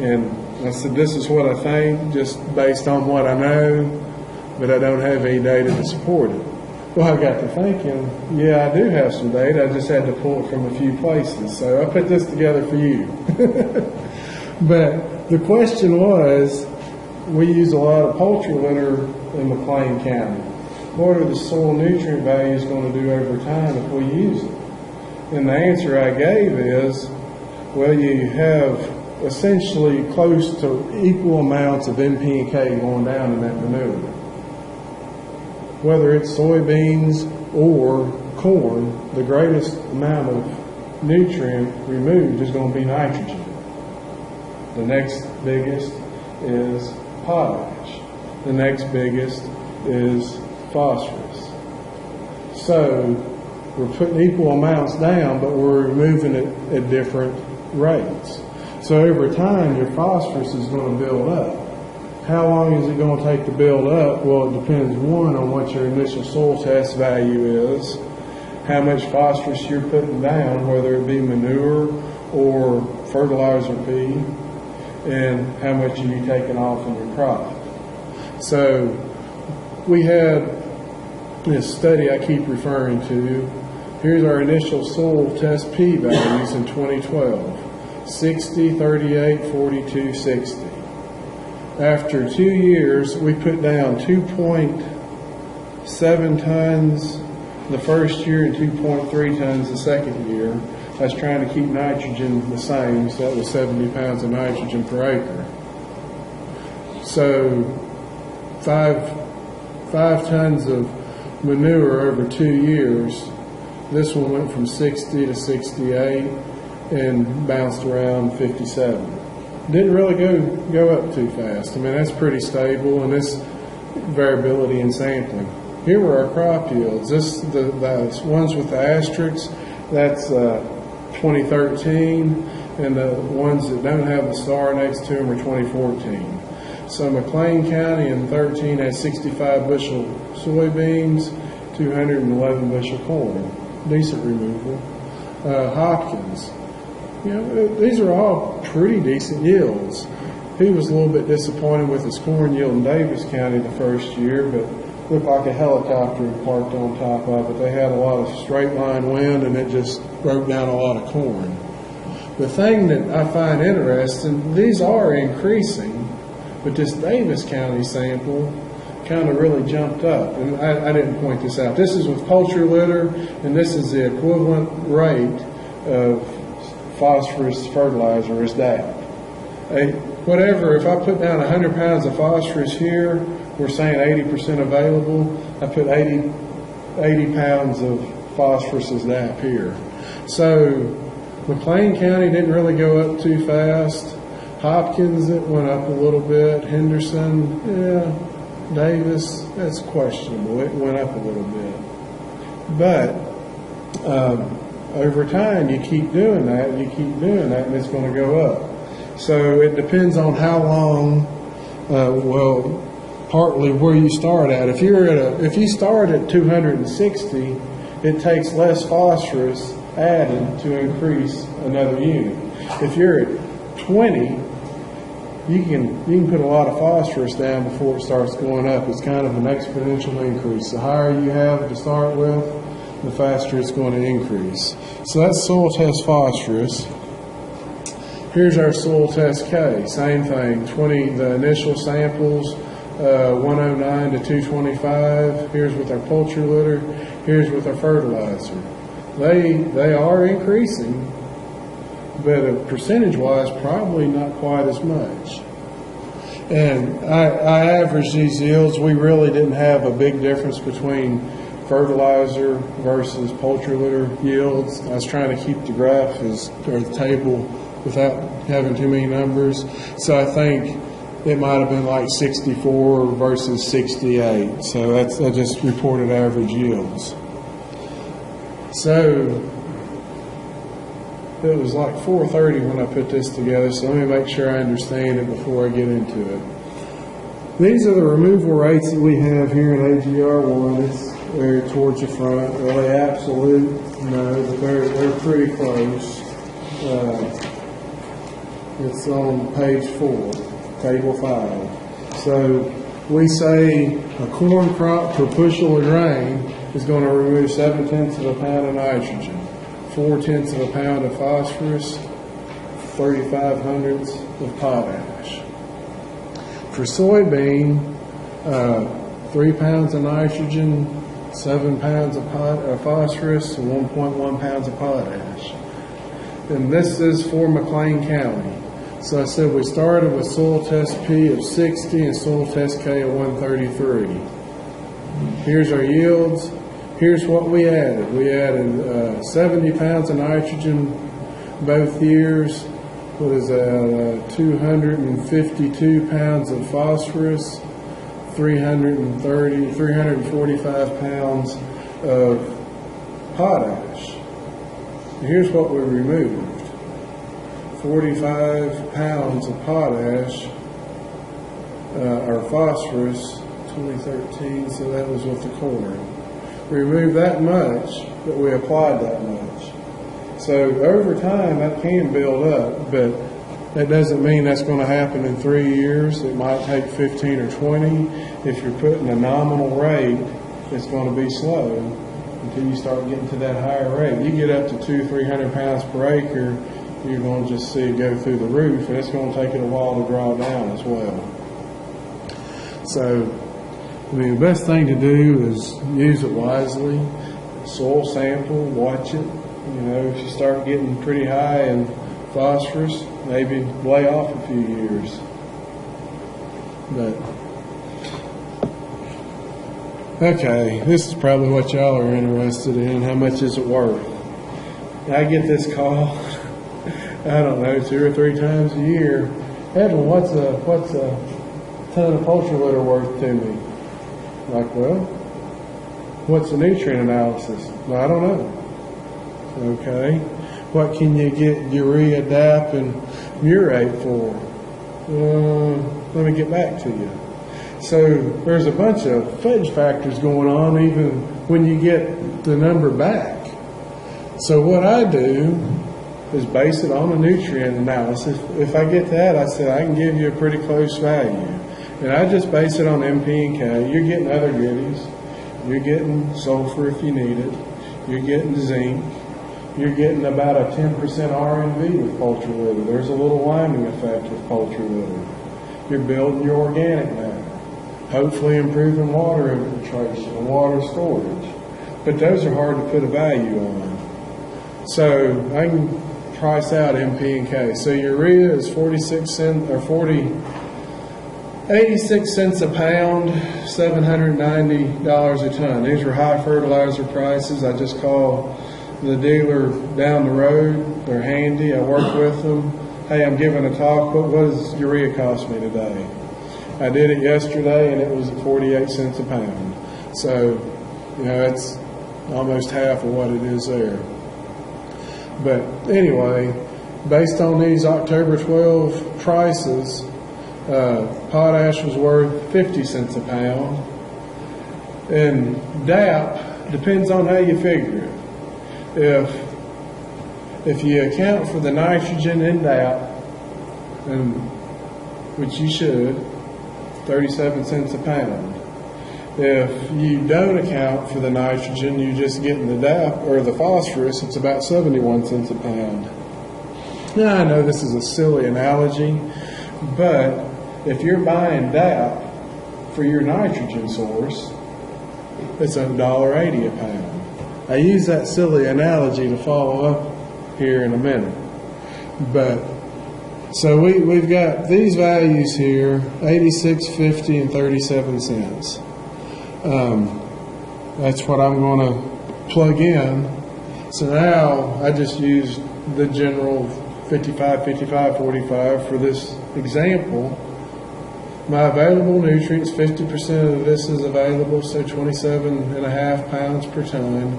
and I said, this is what I think, just based on what I know, but I don't have any data to support it. Well, I got to thinking, yeah, I do have some data. I just had to pull it from a few places. So I put this together for you. But the question was, we use a lot of poultry litter in McLean County. What are the soil nutrient values going to do over time if we use it? And the answer I gave is, well, you have essentially close to equal amounts of NP and K going down in that manure. Whether it's soybeans or corn, the greatest amount of nutrient removed is going to be nitrogen. The next biggest is potash. The next biggest is phosphorus. So we're putting equal amounts down, but we're removing it at different rates. So over time, your phosphorus is going to build up. How long is it going to take to build up? Well, it depends, one, on what your initial soil test value is, how much phosphorus you're putting down, whether it be manure or fertilizer P, and how much are you taking off in your crop. So we had this study I keep referring to. Here's our initial soil test P values in 2012. 60, 38, 42, 60. After 2 years, we put down 2.7 tons the first year and 2.3 tons the second year. I was trying to keep nitrogen the same, so that was 70 pounds of nitrogen per acre. So 5 tons of manure over 2 years. This one went from 60 to 68 and bounced around 57. Didn't really go up too fast. I mean, that's pretty stable, and this variability in sampling. Here were our crop yields. The ones with the asterisks, that's 2013, and the ones that don't have the star next to them are 2014. So McLean County in 13 had 65 bushel soybeans, 211 bushel corn. Decent removal. Hopkins. These are all pretty decent yields. He was a little bit disappointed with his corn yield in Davis County the first year, but looked like a helicopter parked on top of it. They had a lot of straight line wind, and it just broke down a lot of corn. The thing that I find interesting, these are increasing, but this Davis County sample kind of really jumped up. And I didn't point this out. This is with poultry litter, and this is the equivalent rate of phosphorus fertilizer as DAP. Whatever, if I put down 100 pounds of phosphorus here, we're saying 80% available. I put 80 pounds of phosphorus as DAP here. So McLean County didn't really go up too fast. Hopkins, it went up a little bit. Henderson, yeah. Davis, that's questionable. It went up a little bit. But over time, you keep doing that, and it's going to go up. So it depends on how long, partly where you start at. If you start at 260, it takes less phosphorus added to increase another unit. If you're at 20, you can put a lot of phosphorus down before it starts going up. It's kind of an exponential increase. The higher you have to start with, the faster it's going to increase. So that's soil test phosphorus. Here's our soil test K. Same thing. The initial samples, 109 to 225. Here's with our poultry litter. Here's with our fertilizer. They are increasing, but percentage-wise, probably not quite as much. And I averaged these yields. We really didn't have a big difference between fertilizer versus poultry litter yields. I was trying to keep the graph or the table without having too many numbers. So I think it might have been like 64 versus 68. So I just reported average yields. So it was like 4:30 when I put this together, so let me make sure I understand it before I get into it. these are the removal rates that we have here in AGR1. It's very towards the front. Are they absolute? No, but they're pretty close. It's on page 4, table 5. So we say a corn crop per bushel of grain is going to remove 7/10 of a pound of nitrogen, 4/10 of a pound of phosphorus, 35 hundredths of potash. For soybean, 3 pounds of nitrogen, 7 pounds of phosphorus, and 1.1 pounds of potash. And this is for McLean County. So I said we started with soil test P of 60 and soil test K of 133. Here's our yields. Here's what we added. We added 70 pounds of nitrogen both years. What is that? 252 pounds of phosphorus, 345 pounds of potash. Here's what we removed. 45 pounds of potash, or phosphorus, 2013, so that was with the corn. We removed that much, but we applied that much. So over time, that can build up, but that doesn't mean that's going to happen in 3 years. It might take 15 or 20. If you're putting a nominal rate, it's going to be slow until you start getting to that higher rate. You get up to 200-300 pounds per acre, you're going to just see it go through the roof, and it's going to take it a while to draw down as well. So, I mean, the best thing to do is use it wisely. Soil sample, watch it. You know, if you start getting pretty high in phosphorus, maybe lay off a few years. But, okay, this is probably what y'all are interested in. How much is it worth? I get this call, I don't know, 2 or 3 times a year. Edwin, what's a ton of poultry litter worth to me? Like, well, what's the nutrient analysis? Well, I don't know. Okay. What can you get urea, DAP, and murate for? Let me get back to you. So there's a bunch of fudge factors going on even when you get the number back. So what I do is base it on a nutrient analysis. If I get that, I said I can give you a pretty close value. And I just base it on MP and K. You're getting other goodies. You're getting sulfur if you need it. You're getting zinc. You're getting about a 10% RNV with poultry litter. There's a little winding effect with poultry litter. You're building your organic matter. Hopefully improving water infiltration and water storage. But those are hard to put a value on. So I can price out MP and K. So urea is 86 cents a pound, $790 a ton. These are high fertilizer prices. I just call the dealer down the road. They're handy. I work with them. Hey, I'm giving a talk. What does urea cost me today? I did it yesterday, and it was at 48 cents a pound. So, you know, it's almost half of what it is there. But anyway, based on these October 12 prices, potash was worth 50 cents a pound. And DAP depends on how you figure it. If you account for the nitrogen in DAP, and which you should, 37 cents a pound. If you don't account for the nitrogen, you just getting the DAP or the phosphorus, it's about 71 cents a pound. Now I know this is a silly analogy, but if you're buying DAP for your nitrogen source, it's $1.80 a pound. I use that silly analogy to follow up here in a minute. But so we've got these values here, 86, 50, and 37 cents. That's what I'm going to plug in. So now I just used the general 55, 55, 45 for this example. My available nutrients, 50% of this is available, so 27.5 pounds per ton.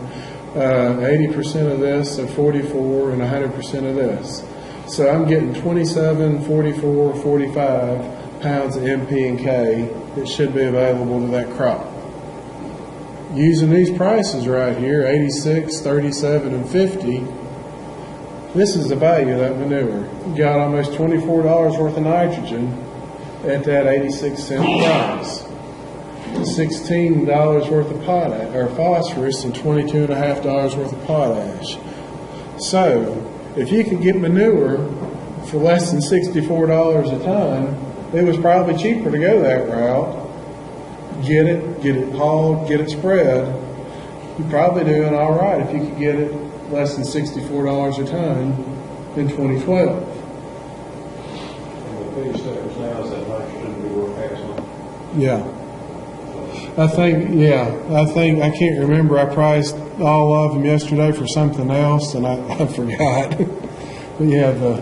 80% of this, so 44, and 100% of this. So I'm getting 27, 44, 45 pounds of NP and K that should be available to that crop. Using these prices right here, 86, 37, and 50, this is the value of that manure. You got almost $24 worth of nitrogen at that 86-cent price. $16 worth of potash or phosphorus and $22.50 worth of potash. So, if you could get manure for less than $64 a ton, it was probably cheaper to go that route. Get it hauled, get it spread. You're probably doing all right if you could get it less than $64 a ton in 2012. And the biggest difference now is that nitrogen we were passing. Yeah. I think, I can't remember, I priced all of them yesterday for something else, and I forgot. But yeah, the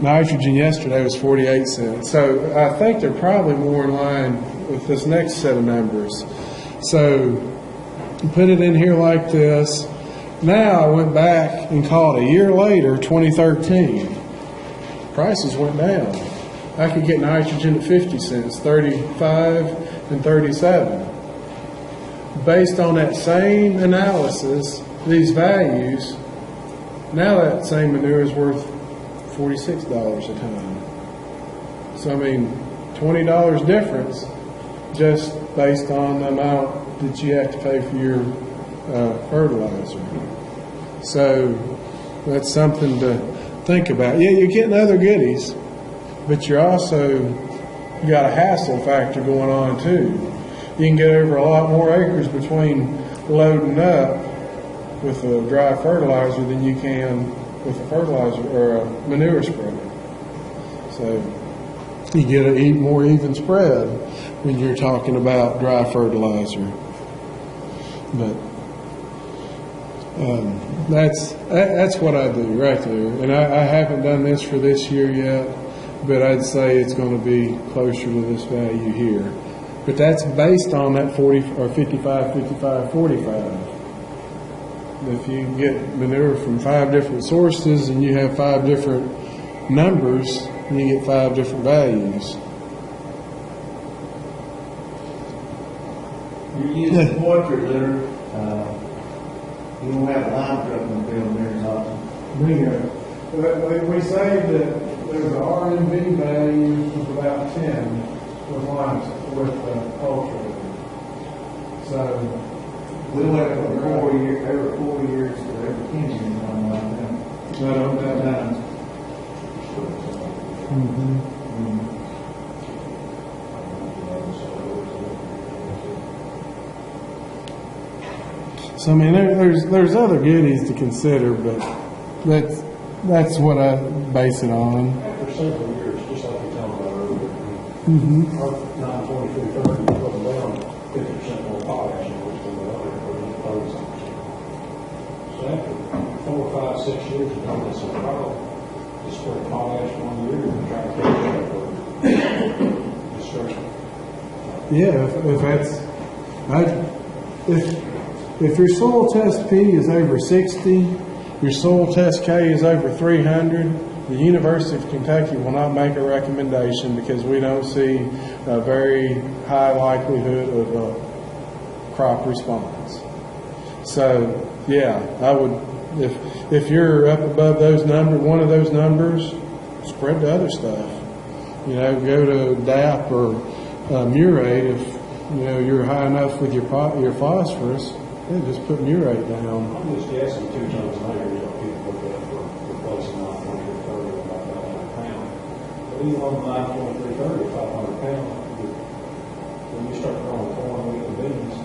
nitrogen yesterday was 48 cents. So I think they're probably more in line with this next set of numbers. So put it in here like this. Now I went back and called a year later, 2013. Prices went down. I could get nitrogen at 50 cents, 35, and 37. Based on that same analysis, these values, now that same manure is worth $46 a ton. So I mean, $20 difference just based on the amount that you have to pay for your fertilizer. So that's something to think about. Yeah, you're getting other goodies, but you're also got a hassle factor going on too. You can get over a lot more acres between loading up with a dry fertilizer than you can with a fertilizer or a manure spreader. So you get an more even spread when you're talking about dry fertilizer. But that's what I do right there. And I haven't done this for this year yet, but I'd say it's going to be closer to this value here. But that's based on that 40 or 55, 55, 45. If you get manure from 5 different sources and you have 5 different numbers, you get 5 different values. You're using poultry litter. You don't have a lime truck in the field very often. We say that there's an RMV value of about 10 with poultry. So We went from 4 years, every 4 years to every 10 years, something like that. I don't know that. So I mean, there's other goodies to consider, but that's what I base it on. After several years, just like we talked about earlier, our 92330 put down 50% more potash than what's in the other, or in the clothes. So after 4, 5, 6 years of doing this in a row, just spread potash 1 year and try to catch up with destruction. Yeah, if your soil test P is over 60, your soil test K is over 300, the University of Kentucky will not make a recommendation because we don't see a very high likelihood of a crop response. So, yeah, I would, if you're up above those numbers, one of those numbers, spread the other stuff. You know, go to DAP or Murate if, you know, you're high enough with your phosphorus. Yeah, just put Murate down. I'm just guessing 2 tons an acre is what people look at for replacing 92330 about 500 pounds. But even on 92330, 500 pounds, when you start growing corn, wheat, and beans,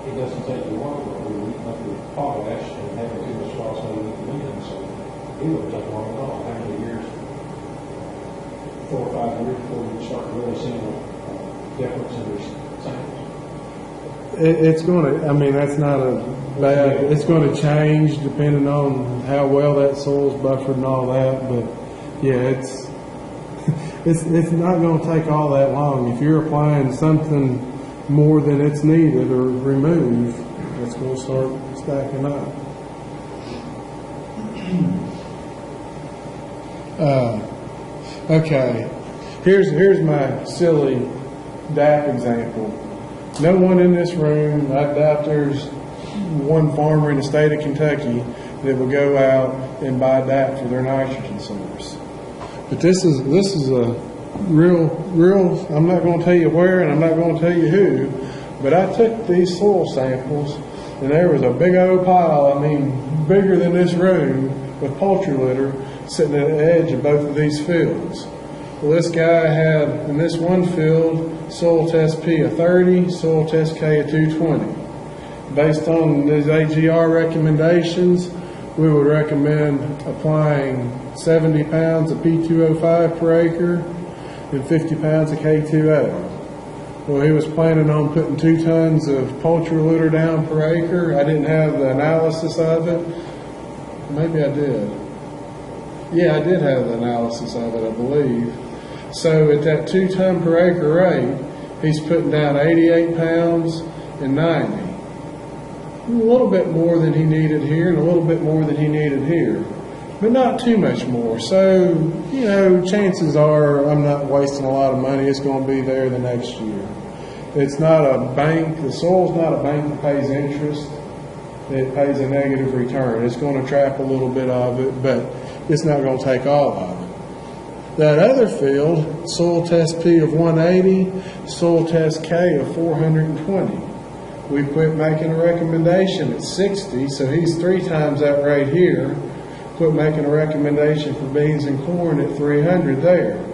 it doesn't take you long to eat up your potash and having too much phosphate in the beans. So it would take long at all. How many years? 4 or 5 years before you start really seeing a difference in your samples. It's going to, I mean, that's not a bad, it's going to change depending on how well that soil's buffered and all that, but yeah, it's not going to take all that long. If you're applying something more than it's needed or removed, it's going to start stacking up. Okay. Here's my silly DAP example. No one in this room, I doubt there's one farmer in the state of Kentucky that would go out and buy DAP for their nitrogen source. But this is a real, I'm not going to tell you where and I'm not going to tell you who, but I took these soil samples and there was a big old pile, I mean bigger than this room, with poultry litter sitting at the edge of both of these fields. Well, this guy had, in this one field, soil test P of 30, soil test K of 220. Based on these AGR recommendations, we would recommend applying 70 pounds of P2O5 per acre and 50 pounds of K2O. Well, he was planning on putting 2 tons of poultry litter down per acre. I didn't have the analysis of it. Maybe I did. Yeah, I did have the analysis of it, I believe. So at that 2 ton per acre rate, he's putting down 88 pounds and 90. A little bit more than he needed here and a little bit more than he needed here, but not too much more. So, you know, chances are I'm not wasting a lot of money. It's going to be there the next year. It's not a bank. The soil's not a bank that pays interest. It pays a negative return. It's going to trap a little bit of it, but it's not going to take all of it. That other field, soil test P of 180, soil test K of 420. We quit making a recommendation at 60, so he's 3 times that rate here. Quit making a recommendation for beans and corn at 300 there.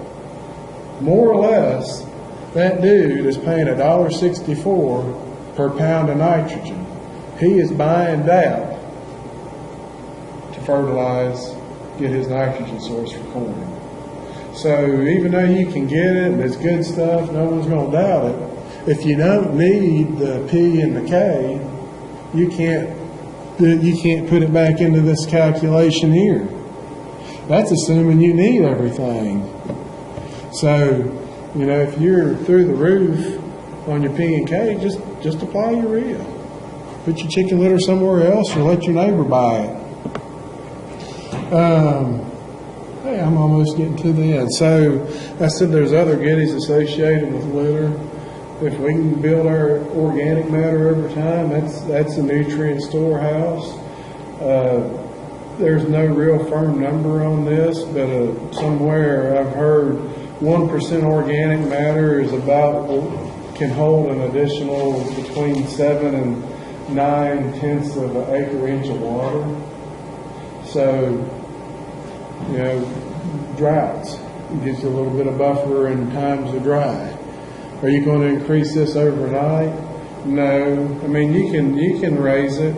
More or less, that dude is paying $1.64 per pound of nitrogen. He is buying DAP to fertilize, get his nitrogen source for corn. So even though you can get it and it's good stuff, no one's going to doubt it. If you don't need the P and the K, you can't put it back into this calculation here. That's assuming you need everything. So, you know, if you're through the roof on your P and K, just apply urea. Put your chicken litter somewhere else or let your neighbor buy it. Hey, I'm almost getting to the end. So I said there's other goodies associated with litter. If we can build our organic matter over time, that's a nutrient storehouse. There's no real firm number on this, but somewhere I've heard 1% organic matter is can hold an additional between 7 and 9/10 of an acre inch of water. So, you know, droughts, it gives you a little bit of buffer in times of dry. Are you going to increase this overnight? No. I mean, you can raise it,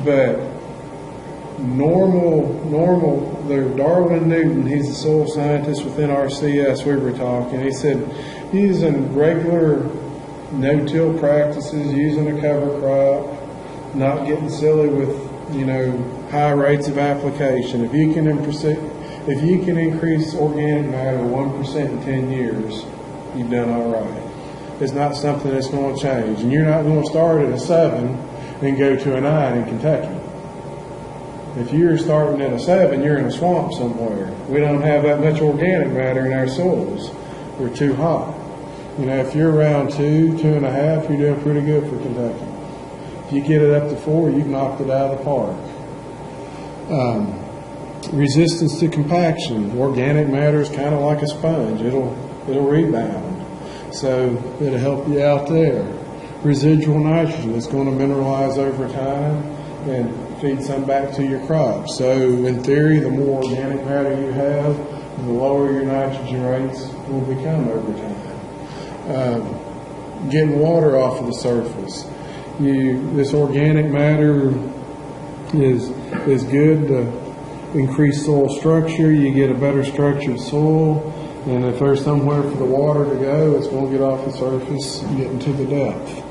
but normal, Darwin Newton, he's a soil scientist within RCS, we were talking, he said using regular no-till practices, using a cover crop, not getting silly with, you know, high rates of application. If you can increase organic matter 1% in 10 years, you've done all right. It's not something that's going to change. And you're not going to start at a 7 and go to a 9 in Kentucky. If you're starting at a 7, you're in a swamp somewhere. We don't have that much organic matter in our soils. We're too hot. You know, if you're around 2, 2.5, you're doing pretty good for Kentucky. If you get it up to 4, you've knocked it out of the park. Resistance to compaction. Organic matter is kind of like a sponge. It'll rebound. So it'll help you out there. Residual nitrogen is going to mineralize over time and feed some back to your crops. So in theory, the more organic matter you have, the lower your nitrogen rates will become over time. Getting water off of the surface. This organic matter is good to increase soil structure. You get a better structured soil. And if there's somewhere for the water to go, it's going to get off the surface and get into the depth.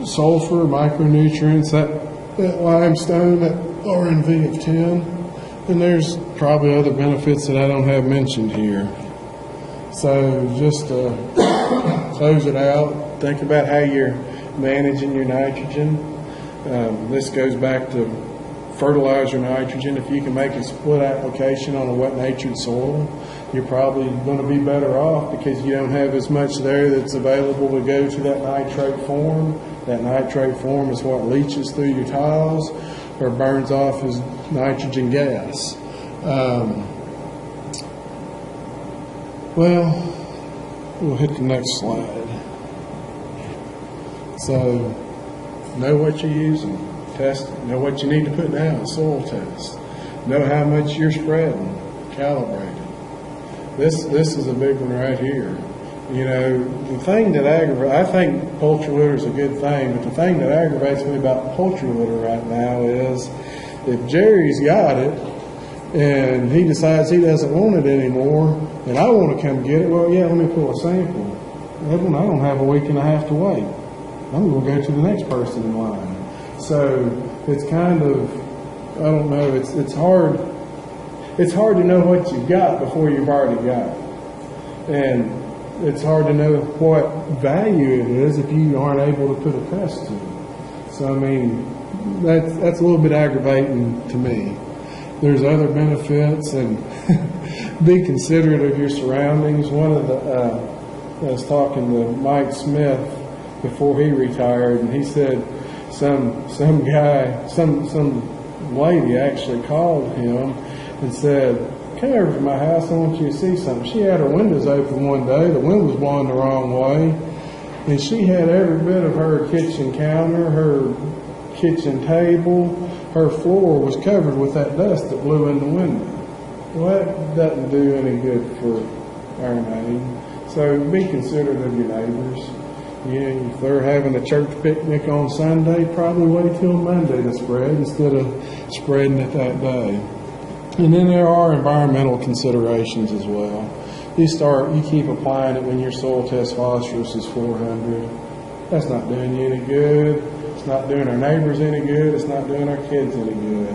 Sulfur, micronutrients, that limestone, that RNV of 10. And there's probably other benefits that I don't have mentioned here. So just to close it out, think about how you're managing your nitrogen. This goes back to fertilizer nitrogen. If you can make a split application on a wet natured soil, you're probably going to be better off because you don't have as much there that's available to go to that nitrate form. That nitrate form is what leaches through your tiles or burns off as nitrogen gas. We'll hit the next slide. So, know what you're using, test it, know what you need to put down, soil test, know how much you're spreading, calibrate it. This is a big one right here. You know, the thing that I think poultry litter is a good thing, but the thing that aggravates me about poultry litter right now is if Jerry's got it and he decides he doesn't want it anymore and I want to come get it, well, yeah, let me pull a sample. Edwin, I don't have a week and a half to wait. I'm going to go to the next person in line. So it's kind of, I don't know, it's hard. It's hard to know what you've got before you've already got it. And it's hard to know what value it is if you aren't able to put a test to it. So, I mean, that's a little bit aggravating to me. There's other benefits, and be considerate of your surroundings. One of I was talking to Mike Smith before he retired, and he said some lady actually called him and said, "Come over to my house, I want you to see something." She had her windows open one day, the wind was blowing the wrong way, and she had every bit of her kitchen counter, her kitchen table, her floor was covered with that dust that blew in the window. Well, that doesn't do any good for our name. So be considerate of your neighbors. Yeah, if they're having a church picnic on Sunday, probably wait till Monday to spread instead of spreading it that day. And then there are environmental considerations as well. You keep applying it when your soil test phosphorus is 400. That's not doing you any good. It's not doing our neighbors any good. It's not doing our kids any good.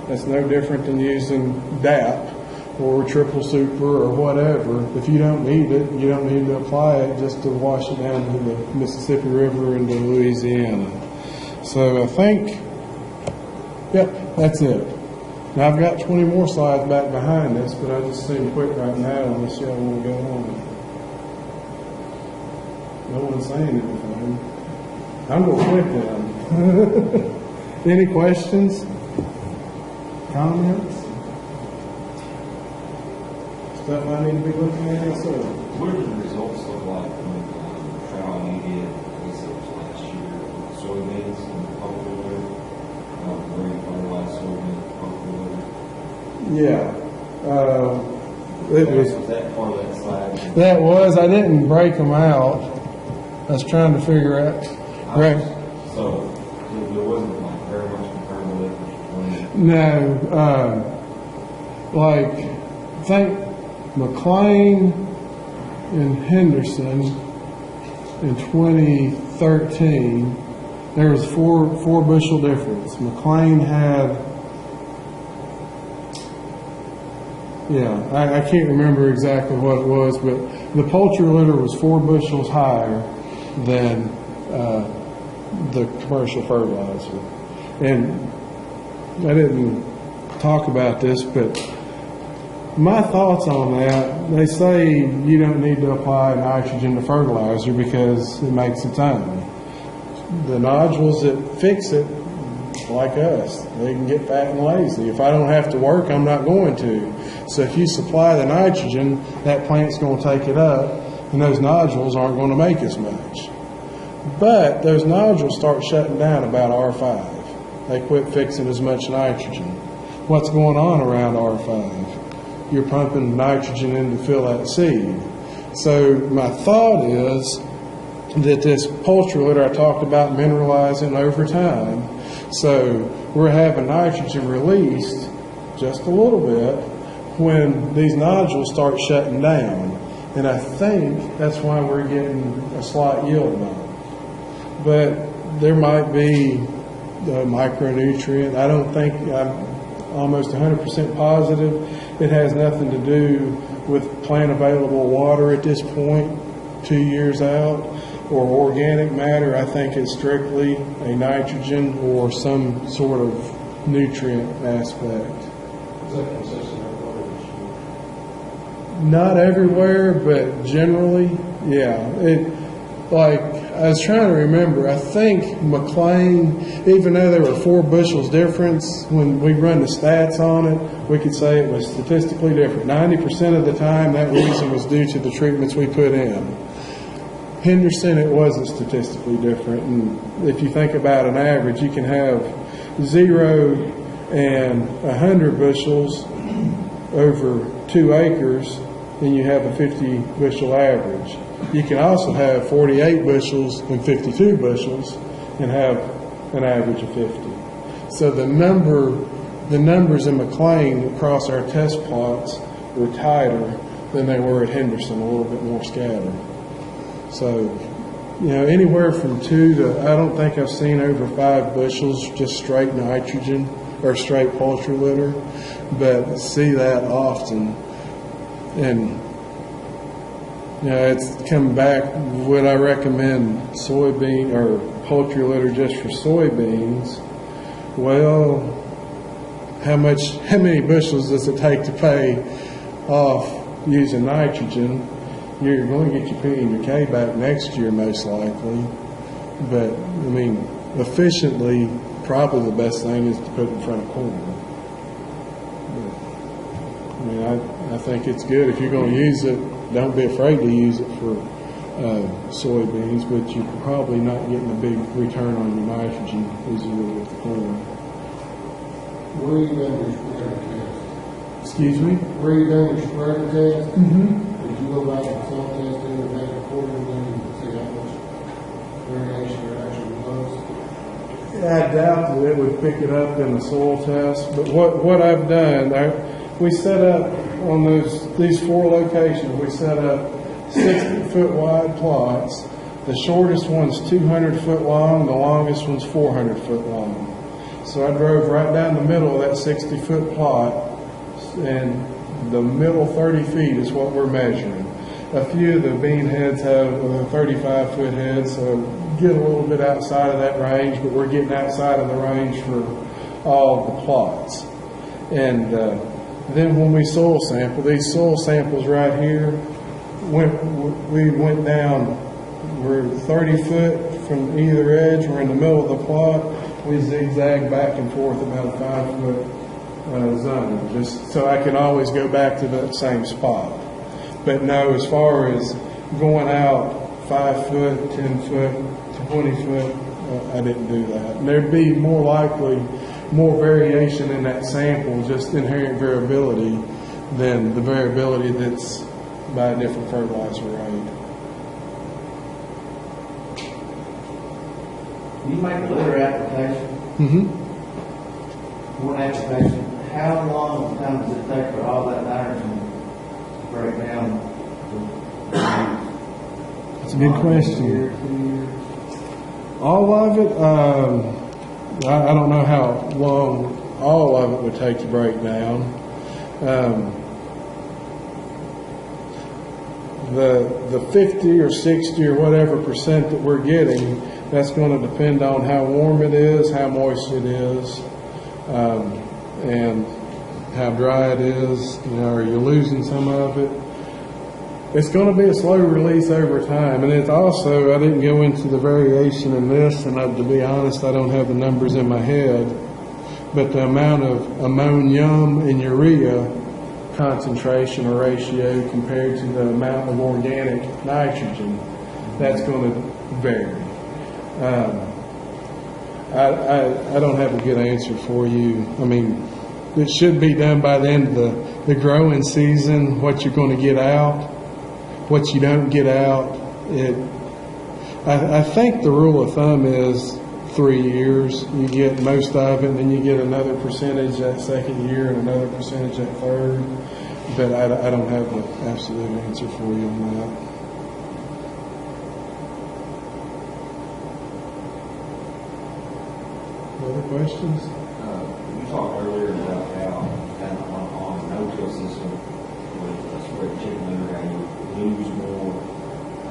That's no different than using DAP or triple super or whatever. If you don't need it, you don't need to apply it just to wash it down to the Mississippi River into Louisiana. So I think, yep, that's it. Now I've got 20 more slides back behind this, but I'll just see them quick right now unless y'all want to go on. No one's saying anything. I'm going to quit them. Any questions? Comments? Stuff I need to be looking at myself. What did the results look like from the trial you did, I guess it was last year, with soybeans and poultry litter? Where you fertilized soybeans and poultry litter? Yeah. Was that part of that slide? That was. I didn't break them out. I was trying to figure out. Right. So there wasn't like very much comparable difference between. No. I think McLean and Henderson in 2013, there was four bushel difference. McLean had, I can't remember exactly what it was, but the poultry litter was 4 bushels higher than the commercial fertilizer. And I didn't talk about this, but my thoughts on that, they say you don't need to apply nitrogen to fertilizer because it makes its own. The nodules that fix it, like us, they can get fat and lazy. If I don't have to work, I'm not going to. So if you supply the nitrogen, that plant's going to take it up, and those nodules aren't going to make as much. But those nodules start shutting down about R5. They quit fixing as much nitrogen. What's going on around R5? You're pumping nitrogen in to fill that seed. So my thought is that this poultry litter I talked about mineralizing over time. So we're having nitrogen released just a little bit when these nodules start shutting down. And I think that's why we're getting a slight yield bump. But there might be a micronutrient. I don't think, I'm almost 100% positive it has nothing to do with plant available water at this point, 2 years out, or organic matter. I think it's strictly a nitrogen or some sort of nutrient aspect. Is that consistent with what Not everywhere, but generally, yeah. Like, I was trying to remember, I think McLean, even though there were 4 bushels difference, when we run the stats on it, we could say it was statistically different. 90% of the time, that reason was due to the treatments we put in. Henderson, it wasn't statistically different. And if you think about an average, you can have 0 and 100 bushels over 2 acres, then you have a 50 bushel average. You can also have 48 bushels and 52 bushels and have an average of 50. So the numbers in McLean across our test plots were tighter than they were at Henderson, a little bit more scattered. So, anywhere from 2 to, I don't think I've seen over 5 bushels, just straight nitrogen or straight poultry litter, but see that often. And, it's come back, would I recommend soybean or poultry litter just for soybeans? Well, how many bushels does it take to pay off using nitrogen? You're going to get your P and your K back next year, most likely. But, efficiently, probably the best thing is to put it in front of corn. But, I think it's good. If you're going to use it, don't be afraid to use it for soybeans, but you're probably not getting a big return on your nitrogen as you will with the corn. Where are you doing your spreader test? Excuse me? Where are you doing your spreader test? Mm-hmm. Did you go back and self test it and make a quarterly and see how much variation there actually was? I doubt that it would pick it up in the soil test, but what I've done, we set up on these 4 locations, we set up 60-foot wide plots. The shortest one's 200 foot long, the longest one's 400 foot long. So I drove right down the middle of that 60-foot plot, and the middle 30 feet is what we're measuring. A few of the bean heads have 35-foot heads, so get a little bit outside of that range, but we're getting outside of the range for all the plots. And then when we soil sample, these soil samples right here, we went down, we're 30 foot from either edge, we're in the middle of the plot, we zigzag back and forth about a 5-foot zone, just so I can always go back to that same spot. But no, as far as going out 5 foot, 10 foot, 20 foot, I didn't do that. And there'd be more likely more variation in that sample, just inherent variability, than the variability that's by a different fertilizer rate. You make a litter application, Mm-hmm. one application, how long time does it take for all that nitrogen to break down? That's a good question. All of it, I don't know how long all of it would take to break down. The 50 or 60 or whatever percent that we're getting, that's going to depend on how warm it is, how moist it is, and how dry it is. Are you losing some of it? It's going to be a slow release over time, and it's also, I didn't go into the variation in this, and to be honest, I don't have the numbers in my head, but the amount of ammonium and urea concentration or ratio compared to the amount of organic nitrogen, that's going to vary. I don't have a good answer for you. It should be done by the end of the growing season, what you're going to get out. What you don't get out, I think the rule of thumb is 3 years. You get most of it, and then you get another percentage that second year and another percentage that third. But I don't have an absolute answer for you on that. Other questions? You talked earlier about how on a no-till system with a spread chicken litter, how you lose more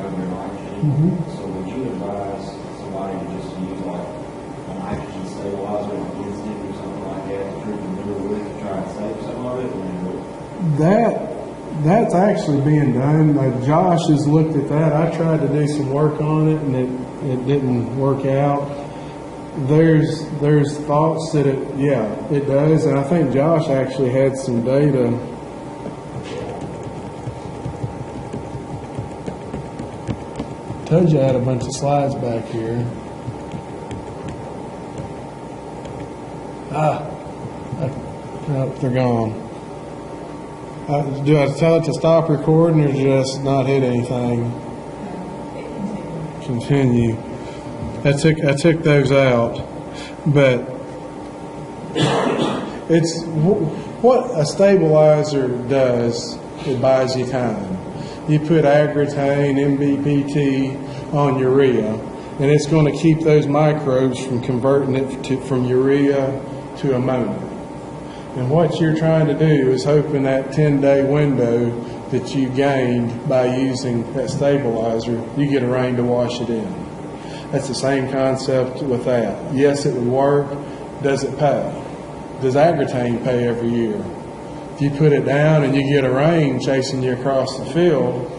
of your nitrogen. Mm-hmm. So would you advise somebody to just use like a nitrogen stabilizer, like instinct or something like that, to treat the litter with to try and save some of it? That's actually being done. Josh has looked at that. I tried to do some work on it, and it didn't work out. There's thoughts that it does, and I think Josh actually had some data. Told you I had a bunch of slides back here. Nope, they're gone. Do I tell it to stop recording or just not hit anything? Continue. I took those out, but it's what a stabilizer does. It buys you time. You put Agritane, MBPT on urea, and it's going to keep those microbes from converting it from urea to ammonia. And what you're trying to do is hoping that 10-day window that you gained by using that stabilizer, you get a rain to wash it in. That's the same concept with that. Yes, it would work. Does it pay? Does Agritane pay every year? If you put it down and you get a rain chasing you across the field,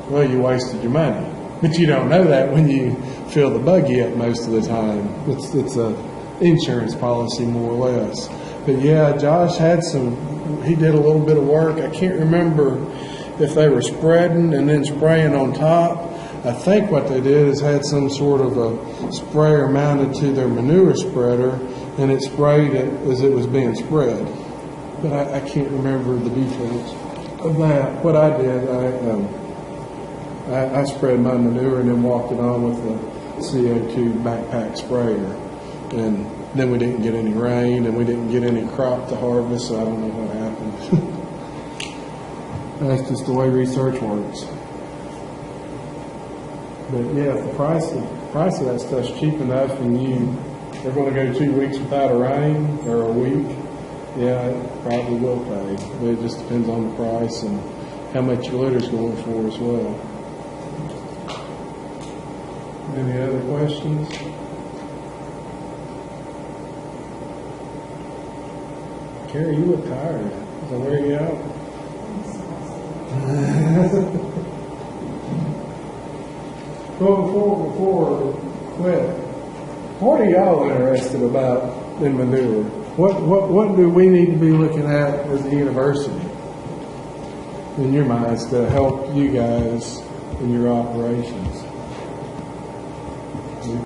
well, you wasted your money. But you don't know that when you fill the buggy up most of the time. It's a insurance policy more or less. But yeah, Josh he did a little bit of work. I can't remember if they were spreading and then spraying on top. I think what they did is had some sort of a sprayer mounted to their manure spreader, and it sprayed it as it was being spread. But I can't remember the details of that. What I did, I spread my manure and then walked it on with the CO2 backpack sprayer. And then we didn't get any rain, and we didn't get any crop to harvest, so I don't know what happened. That's just the way research works. But yeah, if the price of that stuff's cheap enough and they're going to go 2 weeks without a rain, or a week, yeah, it probably will pay. But it just depends on the price and how much your litter's going for as well. Any other questions? Carrie, you look tired. Is that wear you out? Well, before we quit, what are y'all interested about in manure? What do we need to be looking at as a university in your minds to help you guys in your operations?